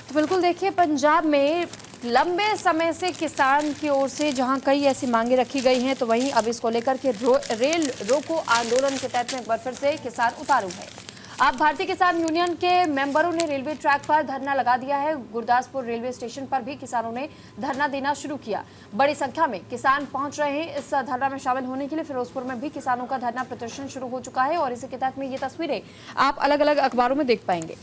तो बिल्कुल देखिए, पंजाब में लंबे समय से किसान की ओर से जहां कई ऐसी मांगे रखी गई हैं, तो वहीं अब इसको लेकर के रेल रोको आंदोलन के तहत में एक बार फिर से किसान उतारू है। अब भारतीय किसान यूनियन के मेंबरों ने रेलवे ट्रैक पर धरना लगा दिया है। गुरदासपुर रेलवे स्टेशन पर भी किसानों ने धरना देना शुरू किया। बड़ी संख्या में किसान पहुंच रहे हैं इस धरना में शामिल होने के लिए। फिरोजपुर में भी किसानों का धरना प्रदर्शन शुरू हो चुका है और इसी के तहत में ये तस्वीरें आप अलग अलग अखबारों में देख पाएंगे।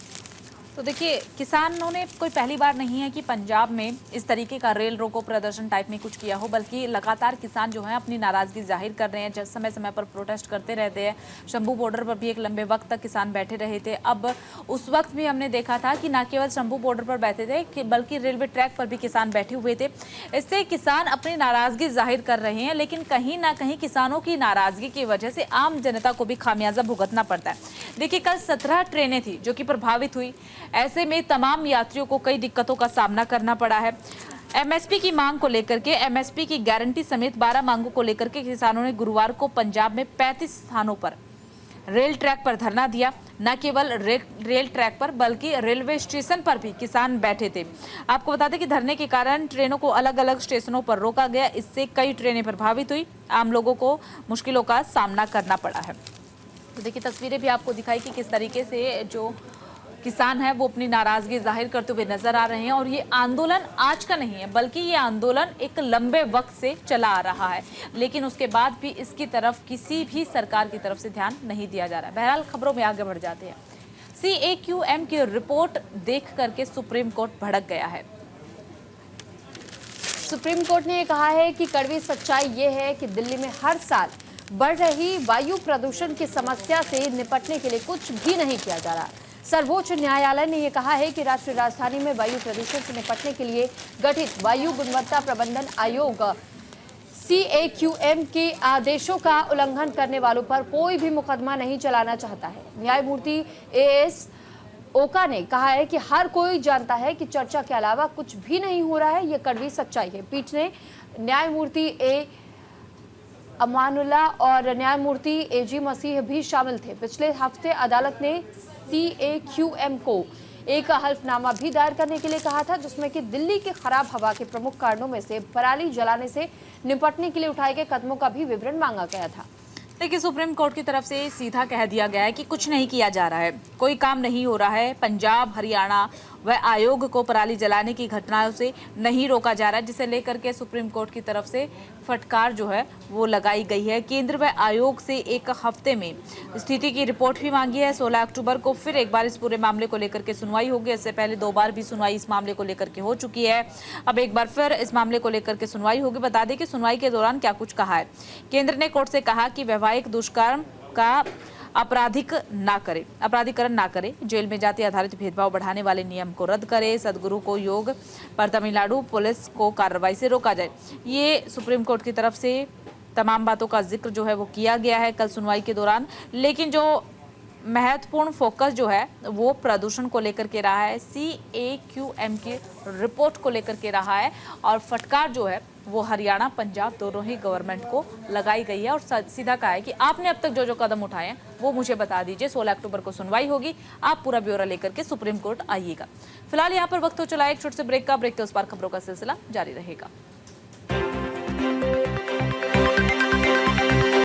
तो देखिए, किसानों ने कोई पहली बार नहीं है कि पंजाब में इस तरीके का रेल रोको प्रदर्शन टाइप में कुछ किया हो, बल्कि लगातार किसान जो है अपनी नाराजगी जाहिर कर रहे हैं, जब समय समय पर प्रोटेस्ट करते रहते हैं। शंभू बॉर्डर पर भी एक लंबे वक्त तक किसान बैठे रहे थे। अब उस वक्त भी हमने देखा था कि न केवल शंभू बॉर्डर पर बैठे थे बल्कि रेलवे ट्रैक पर भी किसान बैठे हुए थे। इससे किसान अपनी नाराजगी जाहिर कर रहे हैं, लेकिन कहीं ना कहीं किसानों की नाराजगी की वजह से आम जनता को भी खामियाजा भुगतना पड़ता है। देखिए, कल 17 ट्रेनें थी जो कि प्रभावित हुई। ऐसे में तमाम यात्रियों को कई दिक्कतों का सामना करना पड़ा है। एमएसपी की मांग को लेकर के, एमएसपी की गारंटी समेत 12 मांगों को लेकर के किसानों ने गुरुवार को पंजाब में 35 स्थानों पर रेल ट्रैक पर धरना दिया। न केवल रेल ट्रैक पर बल्कि रेलवे स्टेशन पर भी किसान बैठे थे। आपको बता दें कि धरने के कारण ट्रेनों को अलग अलग स्टेशनों पर रोका गया। इससे कई ट्रेनें प्रभावित हुई, आम लोगों को मुश्किलों का सामना करना पड़ा है। तो देखिए, तस्वीरें भी आपको दिखाई कि किस तरीके से जो किसान है वो अपनी नाराजगी जाहिर करते हुए नजर आ रहे हैं। और ये आंदोलन आज का नहीं है, बल्कि ये आंदोलन एक लंबे वक्त से चला आ रहा है, लेकिन उसके बाद भी इसकी तरफ किसी भी सरकार की तरफ से ध्यान नहीं दिया जा रहा है। बहरहाल खबरों में आगे बढ़ जाते हैं। CAQM की रिपोर्ट देख करके सुप्रीम कोर्ट भड़क गया है। सुप्रीम कोर्ट ने कहा है कि कड़वी सच्चाई ये है कि दिल्ली में हर साल बढ़ रही वायु प्रदूषण की समस्या से निपटने के लिए कुछ भी नहीं किया जा रहा। सर्वोच्च न्यायालय ने यह कहा है कि राष्ट्रीय राजधानी में वायु प्रदूषण से निपटने के लिए गठित वायु गुणवत्ता प्रबंधन आयोग CAQM के आदेशों का उल्लंघन करने वालों पर कोई भी मुकदमा नहीं चलाना चाहता है। न्यायमूर्ति AS ओका ने कहा है कि हर कोई जानता है कि चर्चा के अलावा कुछ भी नहीं हो रहा है, यह कड़वी सच्चाई है। पीठ ने न्यायमूर्ति A अमानुल्लाह और न्यायमूर्ति AG मसीह भी शामिल थे। पिछले हफ्ते अदालत ने CAQM को एक हल्फनामा भी दायर करने के लिए कहा था, जिसमें कि दिल्ली की खराब हवा के प्रमुख कारणों में से पराली जलाने से निपटने के लिए उठाए गए कदमों का भी विवरण मांगा गया था। देखिए, सुप्रीम कोर्ट की तरफ से सीधा कह दिया गया है कि कुछ नहीं किया जा रहा है, कोई काम नहीं हो रहा है। पंजाब, हरियाणा व आयोग को पराली जलाने की घटनाओं से नहीं रोका जा रहा है, जिसे लेकर के सुप्रीम कोर्ट की तरफ से फटकार जो है वो लगाई गई है। केंद्र व आयोग से एक हफ्ते में स्थिति की रिपोर्ट भी मांगी है। 16 अक्टूबर को फिर एक बार इस पूरे मामले को लेकर के सुनवाई होगी। इससे पहले 2 बार भी सुनवाई इस मामले को लेकर के हो चुकी है। अब एक बार फिर इस मामले को लेकर के सुनवाई होगी। बता दें कि सुनवाई के दौरान क्या कुछ कहा है। केंद्र ने कोर्ट से कहा कि वैवाहिक दुष्कर्म का अपराधीकरण ना करे, जेल में जाति आधारित भेदभाव बढ़ाने वाले नियम को रद्द करे, सदगुरु को योग पर तमिलनाडु पुलिस को कार्रवाई से रोका जाए। ये सुप्रीम कोर्ट की तरफ से तमाम बातों का जिक्र जो है वो किया गया है कल सुनवाई के दौरान। लेकिन जो महत्वपूर्ण फोकस जो है वो प्रदूषण को लेकर के रहा है, CAQM की रिपोर्ट को लेकर के रहा है। और फटकार जो है वो हरियाणा, पंजाब दोनों ही गवर्नमेंट को लगाई गई है और सीधा कहा है कि आपने अब तक जो जो कदम उठाए हैं वो मुझे बता दीजिए। 16 अक्टूबर को सुनवाई होगी, आप पूरा ब्यौरा लेकर के सुप्रीम कोर्ट आइएगा। फिलहाल यहाँ पर वक्त हो चला एक छोटे से ब्रेक का। ब्रेक के उस पार खबरों का सिलसिला जारी रहेगा।